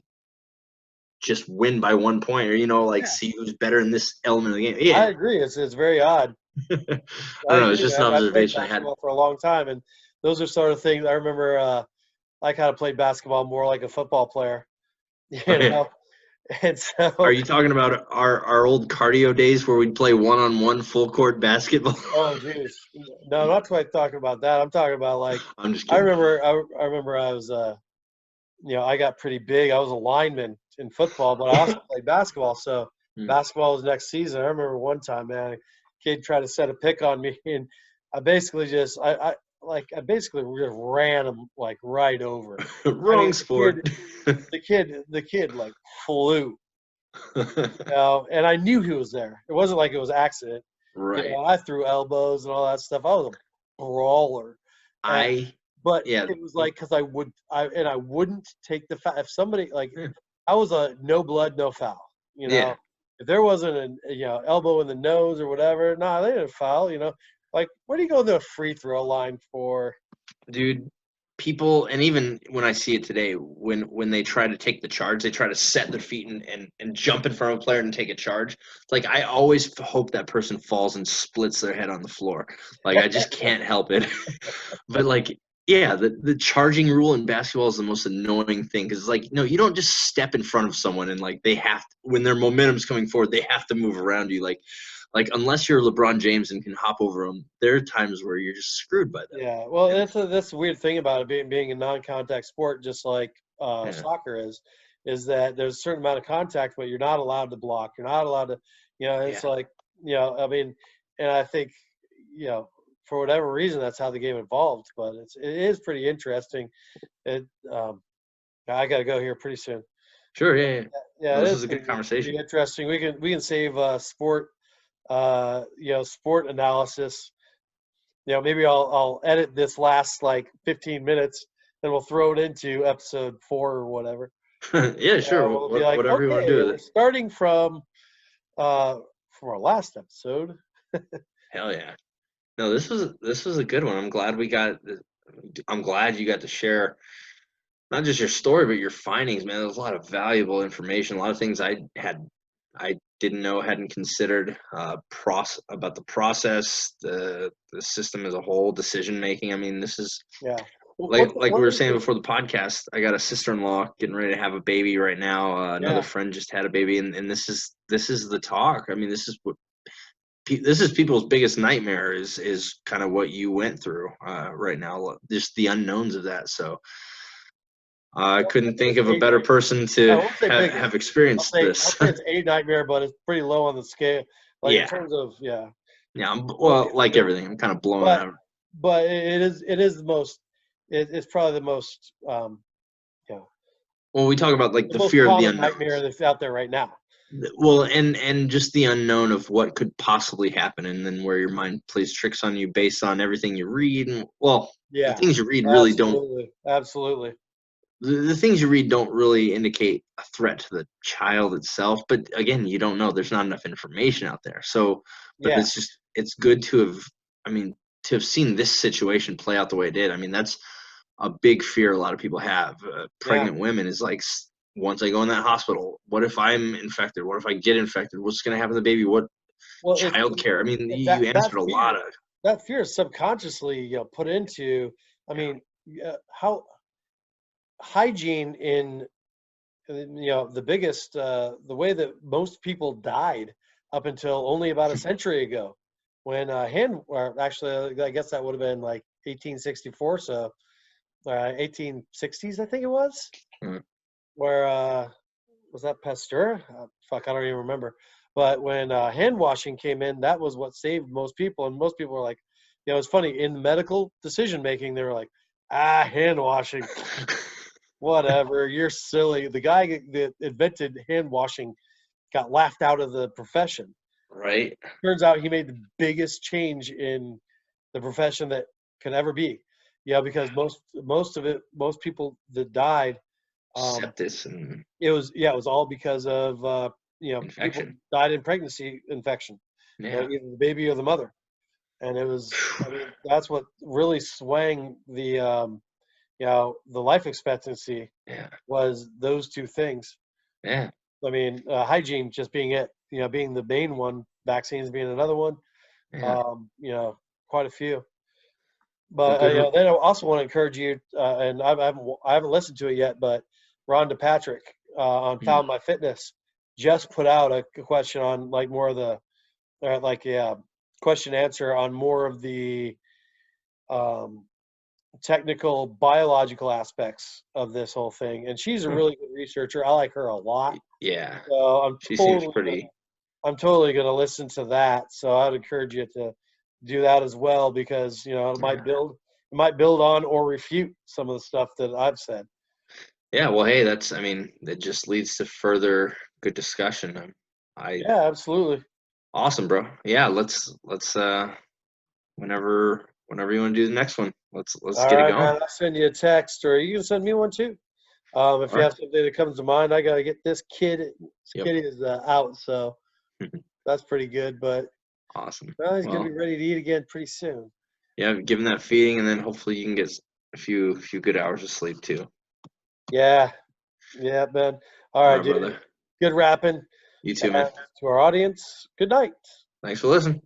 just win by 1 point or like Yeah, see who's better in this element of the game. I Yeah, agree. It's very odd. I I don't know. It's agree, just an man. I played observation I had. basketball for a long time, and those are sort of things I remember. I kind of played basketball more like a football player, Oh, you yeah. know. And Are so, you talking about our old cardio days where we'd play one-on-one full court basketball? oh, geez, no, I'm not quite talking about that. I'm talking about like I'm just I kidding. remember. I remember I was, I got pretty big. I was a lineman in football, but I also played basketball. So Hmm. basketball was next season. I remember one time, man, a kid tried to set a pick on me, and I basically just, I basically just ran him like right over. I Wrong mean, sport. the kid like flew, and I knew he was there. It wasn't like it was accident. Right. I threw elbows and all that stuff. I was a brawler, and, I but yeah. it was like because I wouldn't take the foul. If somebody like I was a no blood, no foul. Yeah. If there wasn't a elbow in the nose or whatever, nah, they didn't foul. Like where do you go to the free throw line for? Dude, people and even when I see it today, when they try to take the charge, they try to set their feet and jump in front of a player and take a charge. Like I always hope that person falls and splits their head on the floor. Like I just can't help it. But like yeah, the charging rule in basketball is the most annoying thing because like no, you don't just step in front of someone and like they have to, when their momentum's coming forward, they have to move around you. Like unless you're LeBron James and can hop over them, there are times where you're just screwed by them. Yeah, well, And that's the weird thing about it being a non-contact sport, just like yeah, soccer is that there's a certain amount of contact, but you're not allowed to block. You're not allowed to, it's yeah, like, I mean, and I think for whatever reason, that's how the game evolved. But it is pretty interesting. I got to go here pretty soon. Sure. Yeah. Yeah, No, it this is is a good pretty conversation. interesting. We can save sport, sport analysis. Maybe I'll edit this last like 15 minutes, and we'll throw it into episode 4 or whatever. Yeah, sure. We'll be like, Whatever you want to do okay, with we're it. starting from our last episode. Hell yeah. No, this was a good one. I'm glad you got to share not just your story, but your findings, man. There's a lot of valuable information, a lot of things I didn't know, hadn't considered, about the process, the system as a whole, decision making. I mean, this is Yeah. like we were saying before the podcast. I got a sister-in-law getting ready to have a baby right now. Another friend just had a baby, and this is the talk. I mean, this is people's biggest nightmare is kind of what you went through right now, just the unknowns of that. So I couldn't think of a better person to have experienced this. I'll say it's a nightmare, but it's pretty low on the scale. Like in terms of yeah. Well, like everything, I'm kind of blowing out. But it is the most. It's probably the most. Well, we talk about like the fear of the unknown nightmare that's out there right now. Well, and just the unknown of what could possibly happen, and then where your mind plays tricks on you based on everything you read, and the things you read really don't. Absolutely. The things you read don't really indicate a threat to the child itself, but again, you don't know. There's not enough information out there. So, but it's good to have seen this situation play out the way it did. I mean, that's a big fear a lot of people have. Pregnant women is like, once I go in that hospital, what if I'm infected? What if I get infected? What's going to happen to the baby? What child care? I mean, you answered a lot of that fear is subconsciously put into. I mean, how hygiene in the biggest the way that most people died up until only about a century ago, when actually I guess that would have been like 1864, so 1860s I think it was. Where was that Pasteur? I don't even remember. But when hand washing came in, that was what saved most people. And most people were like, it's funny, in medical decision making, they were like, hand washing, whatever, you're silly. The guy that invented hand washing got laughed out of the profession. Right. Turns out he made the biggest change in the profession that could ever be. Because most people that died, sepsis and it was all because of infection. People died in pregnancy infection, either the baby or the mother, and it was that's what really swang the the life expectancy was those two things. Hygiene just being it, being the main one, vaccines being another one, quite a few. But then I also want to encourage you, and I haven't listened to it yet, but Rhonda Patrick on foundmyfitness just put out a question on like more of the question answer on more of the technical biological aspects of this whole thing, and she's a really good researcher. I like her a lot. So I'm totally going to listen to that. So I'd encourage you to do that as well, because it might build on or refute some of the stuff that I've said. Yeah, well, hey, that just leads to further good discussion. Absolutely. Awesome, bro. Yeah, let's whenever you want to do the next one, let's get it going. Man, I'll send you a text, or you can send me one too. If you have something that comes to mind, I got to get this kid. Kitty is out, so that's pretty good. But awesome. Well, he's gonna be ready to eat again pretty soon. Yeah, give him that feeding, and then hopefully you can get a few good hours of sleep too. Yeah, man. All right, dude. Brother. Good rapping. You too, man. To our audience, good night. Thanks for listening.